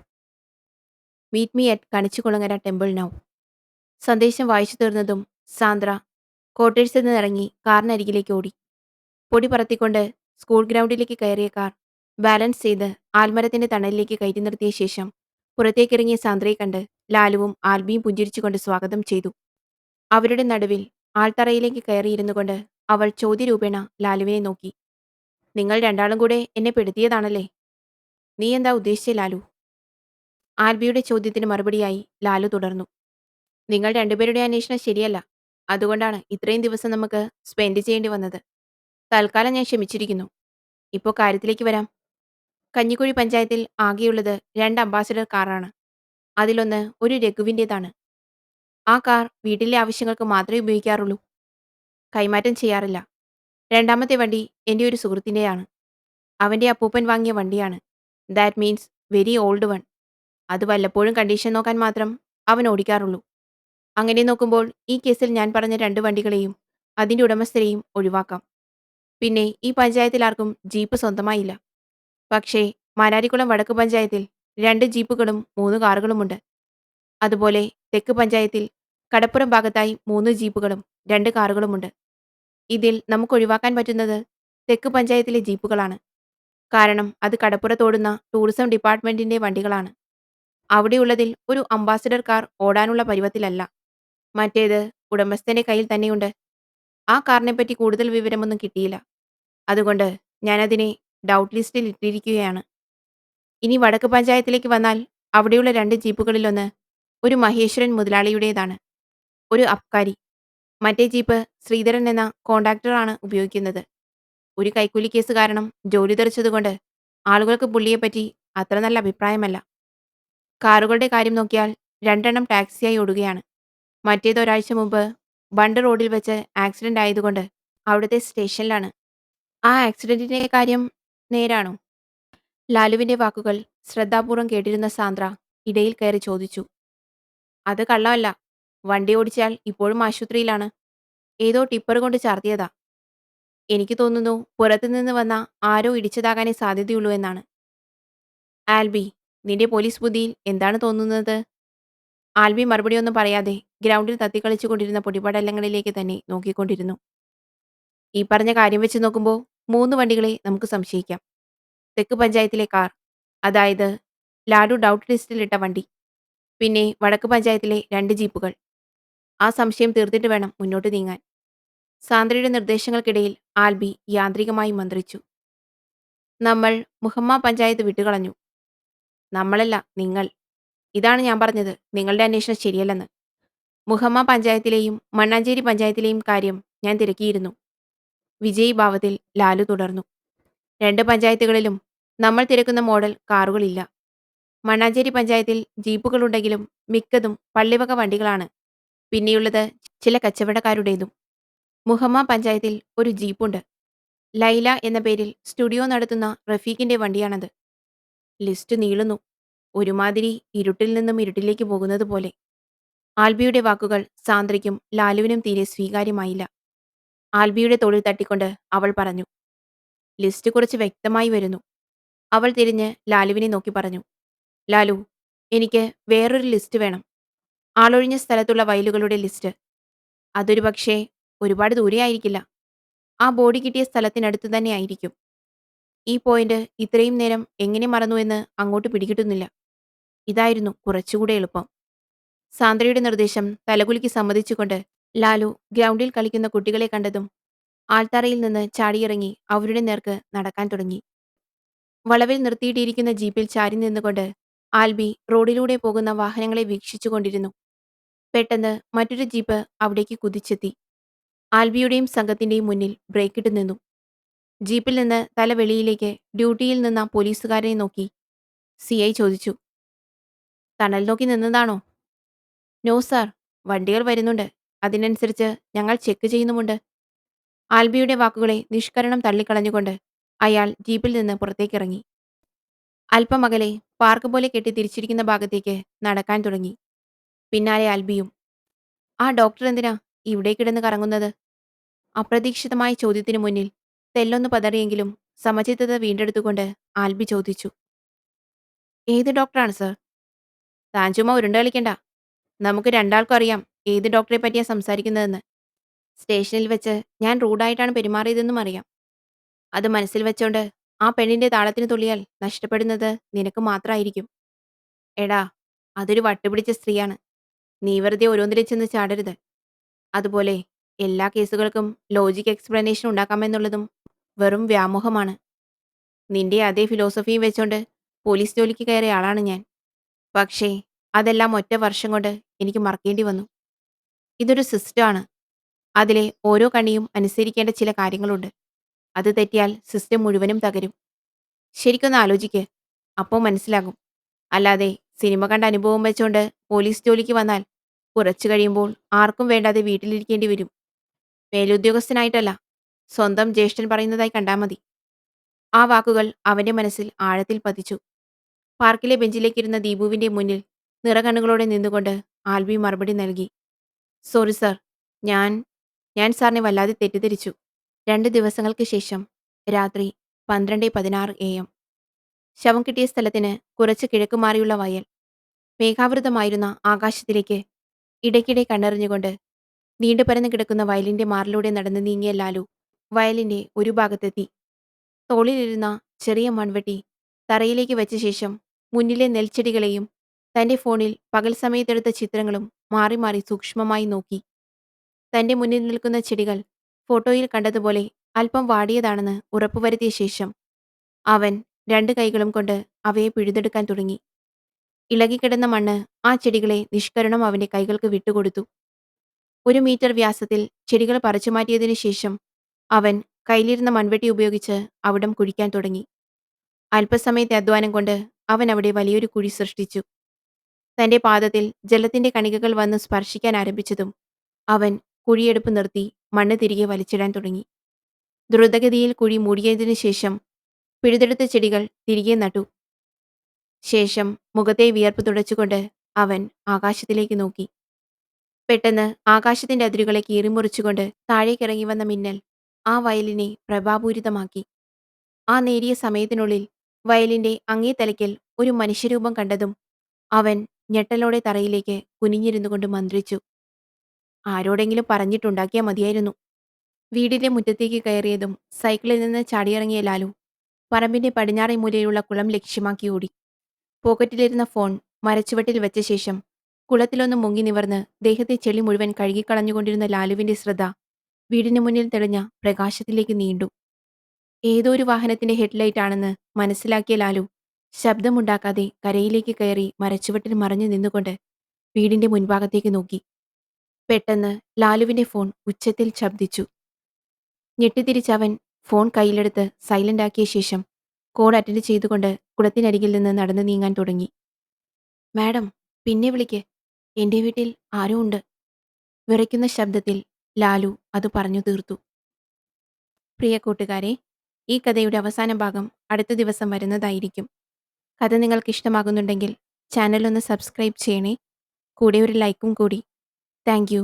Meet me at Kanichukulangara temple now. സന്ദേശം വായിച്ചു തീർന്നതും സാന്ദ്ര ക്വാർട്ടേഴ്സിൽ നിന്നിറങ്ങി കാറിനരികിലേക്ക് ഓടി. പൊടി പറത്തിക്കൊണ്ട് സ്കൂൾ ഗ്രൗണ്ടിലേക്ക് കയറിയ കാർ ബാലൻസ് ചെയ്ത് ആൽമരത്തിന്റെ തണലിലേക്ക് കയറ്റി നിർത്തിയ ശേഷം പുറത്തേക്കിറങ്ങിയ സാന്ദ്രയെ കണ്ട് ലാലുവും ആൽബിയും പുഞ്ചിരിച്ചുകൊണ്ട് സ്വാഗതം ചെയ്തു. അവരുടെ നടുവിൽ ആൾത്തറയിലേക്ക് കയറിയിരുന്നു കൊണ്ട് അവൾ ചോദ്യരൂപേണ ലാലുവിനെ നോക്കി. നിങ്ങൾ രണ്ടാളും കൂടെ എന്നെ പെടുത്തിയതാണല്ലേ? നീ എന്താ ഉദ്ദേശിച്ചേ ലാലു? ആൽബിയുടെ ചോദ്യത്തിന് മറുപടിയായി ലാലു തുടർന്നു. നിങ്ങൾ രണ്ടുപേരുടെ അന്വേഷണം ശരിയല്ല. അതുകൊണ്ടാണ് ഇത്രയും ദിവസം നമുക്ക് സ്പെൻഡ് ചെയ്യേണ്ടി വന്നത്. തൽക്കാലം ഞാൻ ക്ഷമിച്ചിരിക്കുന്നു. ഇപ്പോൾ കാര്യത്തിലേക്ക് വരാം. കഞ്ഞിക്കുഴി പഞ്ചായത്തിൽ ആകെയുള്ളത് 2 അംബാസഡർ കാറാണ്. അതിലൊന്ന് ഒരു രഘുവിൻ്റേതാണ്. ആ കാർ വീട്ടിലെ ആവശ്യങ്ങൾക്ക് മാത്രമേ ഉപയോഗിക്കാറുള്ളൂ. കൈമാറ്റം ചെയ്യാറില്ല. രണ്ടാമത്തെ വണ്ടി എൻ്റെ ഒരു സുഹൃത്തിൻ്റെയാണ്. അവൻ്റെ അപ്പൂപ്പൻ വാങ്ങിയ വണ്ടിയാണ്. That means very old one. അത് വല്ലപ്പോഴും കണ്ടീഷൻ നോക്കാൻ മാത്രം അവൻ ഓടിക്കാറുള്ളൂ. അങ്ങനെ നോക്കുമ്പോൾ ഈ കേസിൽ ഞാൻ പറഞ്ഞ 2 വണ്ടികളെയും അതിൻ്റെ ഉടമസ്ഥരെയും ഒഴിവാക്കാം. പിന്നെ ഈ പഞ്ചായത്തിൽ ആർക്കും ജീപ്പ് സ്വന്തമായില്ല. പക്ഷേ മാരാരിക്കുളം വടക്ക് പഞ്ചായത്തിൽ 2 ജീപ്പുകളും 3 കാറുകളുമുണ്ട്. അതുപോലെ തെക്ക് പഞ്ചായത്തിൽ കടപ്പുറം ഭാഗത്തായി 3 ജീപ്പുകളും 2 കാറുകളുമുണ്ട്. ഇതിൽ നമുക്ക് ഒഴിവാക്കാൻ പറ്റുന്നത് തെക്ക് പഞ്ചായത്തിലെ ജീപ്പുകളാണ്. കാരണം അത് കടപ്പുറത്തോടുന്ന ടൂറിസം ഡിപ്പാർട്ട്മെന്റിന്റെ വണ്ടികളാണ്. അവിടെയുള്ളതിൽ ഒരു അംബാസഡർ കാർ ഓടാനുള്ള പരുവത്തിലല്ല. മറ്റേത് ഉടമസ്ഥന്റെ കയ്യിൽ തന്നെയുണ്ട്. ആ കാറിനെപ്പറ്റി കൂടുതൽ വിവരമൊന്നും കിട്ടിയില്ല. അതുകൊണ്ട് ഞാനതിനെ ഡൗട്ട് ലിസ്റ്റിൽ ഇട്ടിരിക്കുകയാണ്. ഇനി വടക്ക് പഞ്ചായത്തിലേക്ക് വന്നാൽ അവിടെയുള്ള 2 ജീപ്പുകളിലൊന്ന് ഒരു മഹേശ്വരൻ മുതലാളിയുടേതാണ്. ഒരു അബ്കാരി. മറ്റേ ജീപ്പ് ശ്രീധരൻ എന്ന കോൺട്രാക്ടറാണ് ഉപയോഗിക്കുന്നത്. ഒരു കൈക്കൂലി കേസ് കാരണം ജോലി തെറിച്ചതുകൊണ്ട് ആളുകൾക്ക് പുള്ളിയെപ്പറ്റി അത്ര നല്ല അഭിപ്രായമല്ല. കാറുകളുടെ കാര്യം നോക്കിയാൽ 2 എണ്ണം ടാക്സിയായി ഓടുകയാണ്. മറ്റേത് ഒരാഴ്ച മുമ്പ് ബണ്ട് റോഡിൽ വെച്ച് ആക്സിഡന്റ് ആയതുകൊണ്ട് അവിടുത്തെ സ്റ്റേഷനിലാണ്. ആ ആക്സിഡന്റിന്റെ കാര്യം നേരാണോ? ലാലുവിന്റെ വാക്കുകൾ ശ്രദ്ധാപൂർവം കേട്ടിരുന്ന സാന്ദ്ര ഇടയിൽ കയറി ചോദിച്ചു. അത് കള്ളമല്ല. വണ്ടി ഓടിച്ചയാൾ ഇപ്പോഴും ആശുപത്രിയിലാണ്. ഏതോ ടിപ്പർ കൊണ്ട് ചാർത്തിയതാ. എനിക്ക് തോന്നുന്നു പുറത്തുനിന്ന് വന്ന ആരോ ഇടിച്ചതാകാനേ സാധ്യതയുള്ളൂ എന്നാണ്. ആൽബി, നിന്റെ പോലീസ് ബുദ്ധിയിൽ എന്താണ് തോന്നുന്നത്? ആൽബി മറുപടിയൊന്നും പറയാതെ ഗ്രൗണ്ടിൽ തത്തിക്കളിച്ചുകൊണ്ടിരുന്ന പൊടിപടലങ്ങളിലേക്ക് തന്നെ നോക്കിക്കൊണ്ടിരുന്നു. ഈ പറഞ്ഞ കാര്യം വെച്ച് നോക്കുമ്പോൾ 3 വണ്ടികളെ നമുക്ക് സംശയിക്കാം. തെക്ക് പഞ്ചായത്തിലെ കാർ, അതായത് ലാഡു ഡൗട്ട് ലിസ്റ്റിലിട്ട വണ്ടി, പിന്നെ വടക്ക് പഞ്ചായത്തിലെ 2 ജീപ്പുകൾ. ആ സംശയം തീർത്തിട്ട് വേണം മുന്നോട്ട് നീങ്ങാൻ. സാന്ദ്രയുടെ നിർദ്ദേശങ്ങൾക്കിടയിൽ ആൽബി യാന്ത്രികമായി മന്ത്രിച്ചു. നമ്മൾ മുഹമ്മ പഞ്ചായത്ത് വിട്ടുകളഞ്ഞു. നമ്മളല്ല, നിങ്ങൾ. ഇതാണ് ഞാൻ പറഞ്ഞത് നിങ്ങളുടെ അന്വേഷണം ശരിയല്ലെന്ന്. മുഹമ്മ പഞ്ചായത്തിലെയും മണ്ണാഞ്ചേരി പഞ്ചായത്തിലെയും കാര്യം ഞാൻ തിരക്കിയിരുന്നു. വിജയ് ഭാവത്തിൽ ലാലു തുടർന്നു. 2 പഞ്ചായത്തുകളിലും നമ്മൾ തിരക്കുന്ന മോഡൽ കാറുകളില്ല. മണ്ണാഞ്ചേരി പഞ്ചായത്തിൽ ജീപ്പുകളുണ്ടെങ്കിലും മിക്കതും പള്ളിവക വണ്ടികളാണ്. പിന്നെയുള്ളത് ചില കച്ചവടക്കാരുടേതും. മുഹമ്മ പഞ്ചായത്തിൽ ഒരു ജീപ്പുണ്ട്. ലൈല എന്ന പേരിൽ സ്റ്റുഡിയോ നടത്തുന്ന റഫീഖിന്റെ വണ്ടിയാണത്. ലിസ്റ്റ് നീളുന്നു. ഒരുമാതിരി ഇരുട്ടിൽ നിന്നും ഇരുട്ടിലേക്ക് പോകുന്നത് പോലെ. ആൽബിയുടെ വാക്കുകൾ സാന്ദ്രയ്ക്കും ലാലുവിനും തീരെ സ്വീകാര്യമായില്ല. ആൽബിയുടെ തോളിൽ തട്ടിക്കൊണ്ട് അവൾ പറഞ്ഞു. ലിസ്റ്റ് കുറച്ച് വ്യക്തമായി വരുന്നു. അവൾ തിരിഞ്ഞ് ലാലുവിനെ നോക്കി പറഞ്ഞു. ലാലു, എനിക്ക് വേറൊരു ലിസ്റ്റ് വേണം. ആളൊഴിഞ്ഞ സ്ഥലത്തുള്ള വയലുകളുടെ ലിസ്റ്റ്. അതൊരു പക്ഷേ ഒരുപാട് ദൂരെയായിരിക്കില്ല. ആ ബോഡി കിട്ടിയ സ്ഥലത്തിനടുത്ത് തന്നെ ആയിരിക്കും. ഈ പോയിന്റ് ഇത്രയും നേരം എങ്ങനെ മറന്നുവെന്ന് അങ്ങോട്ട് പിടികിട്ടുന്നില്ല. ഇതായിരുന്നു കുറച്ചുകൂടെ എളുപ്പം. സാന്ദ്രയുടെ നിർദ്ദേശം തലകുലുക്കി സമ്മതിച്ചുകൊണ്ട് ലാലു ഗ്രൗണ്ടിൽ കളിക്കുന്ന കുട്ടികളെ കണ്ടതും ആൾത്തറയിൽ നിന്ന് ചാടിയിറങ്ങി അവരുടെ നേർക്ക് നടക്കാൻ തുടങ്ങി. വളവിൽ നിർത്തിയിട്ടിരിക്കുന്ന ജീപ്പിൽ ചാരി നിന്നുകൊണ്ട് ആൽബി റോഡിലൂടെ പോകുന്ന വാഹനങ്ങളെ വീക്ഷിച്ചുകൊണ്ടിരുന്നു. പെട്ടെന്ന് മറ്റൊരു ജീപ്പ് അവിടേക്ക് കുതിച്ചെത്തി. ആൽബിയുടെയും സംഘത്തിന്റെയും മുന്നിൽ ബ്രേക്കിട്ട് നിന്നു. ജീപ്പിൽ നിന്ന് തല വെളിയിലേക്ക് ഡ്യൂട്ടിയിൽ നിന്ന പോലീസുകാരനെ നോക്കി സിഐ ചോദിച്ചു. തണൽ നോക്കി നിന്നതാണോ? നോ സാർ, വണ്ടികൾ വരുന്നുണ്ട്. അതിനനുസരിച്ച് ഞങ്ങൾ ചെക്ക് ചെയ്യുന്നുമുണ്ട്. ആൽബിയുടെ വാക്കുകളെ നിഷ്കരണം തള്ളിക്കളഞ്ഞുകൊണ്ട് അയാൾ ജീപ്പിൽ നിന്ന് പുറത്തേക്കിറങ്ങി. അല്പമകലെ പാർക്ക് പോലെ കെട്ടി തിരിച്ചിരിക്കുന്ന ഭാഗത്തേക്ക് നടക്കാൻ തുടങ്ങി. പിന്നാലെ ആൽബിയും. ആ ഡോക്ടർ എന്തിനാ ഇവിടെ കിടന്ന് കറങ്ങുന്നത്? അപ്രതീക്ഷിതമായ ചോദ്യത്തിനു മുന്നിൽ തെല്ലൊന്ന് പതറിയെങ്കിലും സമചിത്തത വീണ്ടെടുത്തുകൊണ്ട് ആൽബി ചോദിച്ചു. ഏത് ഡോക്ടറാണ് സർ? താൻ ചുമ്മാ ഉരുണ്ട കളിക്കണ്ട. നമുക്ക് രണ്ടാൾക്കും അറിയാം ഏത് ഡോക്ടറെ പറ്റിയാ സംസാരിക്കുന്നതെന്ന്. സ്റ്റേഷനിൽ വെച്ച് ഞാൻ റൂഡായിട്ടാണ് പെരുമാറിയതെന്നും അറിയാം. അത് മനസ്സിൽ വെച്ചോണ്ട് ആ പെണ്ണിന്റെ താളത്തിന് തുള്ളിയാൽ നഷ്ടപ്പെടുന്നത് നിനക്ക് മാത്രമായിരിക്കും. എടാ, അതൊരു വട്ടുപിടിച്ച സ്ത്രീയാണ്. നീ വെറുതെ ഓരോന്നിലും ചെന്ന് ചാടരുത്. അതുപോലെ എല്ലാ കേസുകൾക്കും ലോജിക് എക്സ്പ്ലനേഷൻ ഉണ്ടാക്കാമെന്നുള്ളതും വെറും വ്യാമോഹമാണ്. നിന്റെ അതേ ഫിലോസഫിയും വെച്ചോണ്ട് പോലീസ് ജോലിക്ക് കയറിയ ആളാണ് ഞാൻ. പക്ഷേ അതെല്ലാം ഒറ്റ വർഷം കൊണ്ട് എനിക്ക് മറക്കേണ്ടി വന്നു. ഇതൊരു സിസ്റ്റമാണ്. അതിലെ ഓരോ കണ്ണിയും അനുസരിക്കേണ്ട ചില കാര്യങ്ങളുണ്ട്. അത് തെറ്റിയാൽ സിസ്റ്റം മുഴുവനും തകരും. ശരിക്കൊന്ന് ആലോചിക്ക്. അപ്പോൾ മനസ്സിലാകും. അല്ലാതെ സിനിമ കണ്ട അനുഭവം വെച്ചോണ്ട് പോലീസ് ജോലിക്ക് വന്നാൽ കുറച്ചു കഴിയുമ്പോൾ ആർക്കും വേണ്ടാതെ വീട്ടിലിരിക്കേണ്ടി വരും. മേലുദ്യോഗസ്ഥനായിട്ടല്ല, സ്വന്തം ജ്യേഷ്ഠൻ പറയുന്നതായി കണ്ടാൽ മതി. ആ വാക്കുകൾ അവന്റെ മനസ്സിൽ ആഴത്തിൽ പതിച്ചു. പാർക്കിലെ ബെഞ്ചിലേക്കിരുന്ന ദീപുവിന്റെ മുന്നിൽ നിറകണ്ണുകളോടെ നിന്നുകൊണ്ട് ആൽബി മറുപടി നൽകി. സോറി സർ, ഞാൻ ഞാൻ സാറിനെ വല്ലാതെ തെറ്റിദ്ധരിച്ചു. 2 ദിവസങ്ങൾക്ക് ശേഷം രാത്രി 12:16 AM. ശവം കിട്ടിയ സ്ഥലത്തിന് കുറച്ച് കിഴക്ക് മാറിയുള്ള വയൽ. മേഘാവൃതമായിരുന്ന ആകാശത്തിലേക്ക് ഇടയ്ക്കിടെ കണ്ണെറിഞ്ഞുകൊണ്ട് നീണ്ടുപരന്ന് കിടക്കുന്ന വയലിന്റെ മാറിലൂടെ നടന്നു നീങ്ങിയ ലാലു വയലിന്റെ ഒരു ഭാഗത്തെത്തി. തോളിലിരുന്ന ചെറിയ മൺവെട്ടി തറയിലേക്ക് വെച്ച ശേഷം മുന്നിലെ നെൽച്ചെടികളെയും തന്റെ ഫോണിൽ പകൽ സമയത്തെടുത്ത ചിത്രങ്ങളും മാറി മാറി സൂക്ഷ്മമായി നോക്കി. തന്റെ മുന്നിൽ നിൽക്കുന്ന ചെടികൾ ഫോട്ടോയിൽ കണ്ടതുപോലെ അല്പം വാടിയതാണെന്ന് ഉറപ്പുവരുത്തിയ ശേഷം അവൻ രണ്ട് കൈകളും കൊണ്ട് അവയെ പിഴുതെടുക്കാൻ തുടങ്ങി. ഇളകിക്കിടന്ന മണ്ണ് ആ ചെടികളെ നിഷ്കരുണം അവന്റെ കൈകൾക്ക് വിട്ടുകൊടുത്തു. 1 മീറ്റർ വ്യാസത്തിൽ ചെടികൾ പറിച്ചുമാറ്റിയതിനു ശേഷം അവൻ കയ്യിലിരുന്ന മൺവെട്ടി ഉപയോഗിച്ച് അവിടം കുഴിക്കാൻ തുടങ്ങി. അല്പസമയത്തെ അധ്വാനം കൊണ്ട് അവൻ അവിടെ വലിയൊരു കുഴി സൃഷ്ടിച്ചു. തന്റെ പാദത്തിൽ ജലത്തിന്റെ കണികകൾ വന്ന് സ്പർശിക്കാൻ ആരംഭിച്ചതും അവൻ കുഴിയെടുപ്പ് നിർത്തി മണ്ണ് തിരികെ വലിച്ചിടാൻ തുടങ്ങി. ദ്രുതഗതിയിൽ കുഴി മൂടിയതിനു ശേഷം പിഴുതെടുത്ത ചെടികൾ തിരികെ നട്ടു. ശേഷം മുഖത്തെ വിയർപ്പ് തുടച്ചുകൊണ്ട് അവൻ ആകാശത്തിലേക്ക് നോക്കി. പെട്ടെന്ന് ആകാശത്തിന്റെ അതിരുകളെ കീറിമുറിച്ചുകൊണ്ട് താഴേക്കിറങ്ങി വന്ന മിന്നൽ ആ വയലിനെ പ്രഭാപൂരിതമാക്കി. ആ നേരിയ സമയത്തിനുള്ളിൽ വയലിന്റെ അങ്ങേ തലയ്ക്കൽ ഒരു മനുഷ്യരൂപം കണ്ടതും അവൻ ഞെട്ടലോടെ തറയിലേക്ക് കുനിഞ്ഞിരുന്നുകൊണ്ട് മന്ത്രിച്ചു. ആരോടെങ്കിലും പറഞ്ഞിട്ടുണ്ടാക്കിയാ മതിയായിരുന്നു. വീടിന്റെ മുറ്റത്തേക്ക് കയറിയതും സൈക്കിളിൽ നിന്ന് ചാടിയിറങ്ങിയ ലാലു പറമ്പിന്റെ പടിഞ്ഞാറേ മൂലയിലുള്ള കുളം ലക്ഷ്യമാക്കി ഓടി. പോക്കറ്റിലിരുന്ന ഫോൺ മരച്ചുവട്ടിൽ വെച്ച ശേഷം കുളത്തിലൊന്ന് മുങ്ങി നിവർന്ന് ദേഹത്തെ ചെളി മുഴുവൻ കഴുകിക്കളഞ്ഞുകൊണ്ടിരുന്ന ലാലുവിന്റെ ശ്രദ്ധ വീടിന് മുന്നിൽ തെളിഞ്ഞ പ്രകാശത്തിലേക്ക് നീണ്ടു. ഏതോ ഒരു വാഹനത്തിന്റെ ഹെഡ്ലൈറ്റ് ആണെന്ന് മനസ്സിലാക്കിയ ലാലു ശബ്ദമുണ്ടാക്കാതെ കരയിലേക്ക് കയറി മരച്ചുവട്ടിൽ മറഞ്ഞു നിന്നുകൊണ്ട് വീടിന്റെ മുൻഭാഗത്തേക്ക് നോക്കി. പെട്ടെന്ന് ലാലുവിന്റെ ഫോൺ ഉച്ചത്തിൽ ശബ്ദിച്ചു. ഞെട്ടിത്തിരിച്ചവൻ ഫോൺ കയ്യിലെടുത്ത് സൈലന്റ് ആക്കിയ ശേഷം കോൾ അറ്റൻഡ് ചെയ്തുകൊണ്ട് കുളത്തിനരികിൽ നിന്ന് നടന്നു നീങ്ങാൻ തുടങ്ങി. മാഡം, പിന്നെ വിളിക്ക്. എന്റെ വീട്ടിൽ ആരോ ഉണ്ട്. വിറയ്ക്കുന്ന ശബ്ദത്തിൽ ലാലു അത് പറഞ്ഞു തീർത്തു. പ്രിയ കൂട്ടുകാരെ, ഈ കഥയുടെ അവസാന ഭാഗം അടുത്ത ദിവസം വരുന്നതായിരിക്കും. കഥ നിങ്ങൾക്ക് ഇഷ്ടമാകുന്നുണ്ടെങ്കിൽ ചാനൽ ഒന്ന് സബ്സ്ക്രൈബ് ചെയ്യണേ. കൂടെ ഒരു ലൈക്കും കൂടി. Thank you.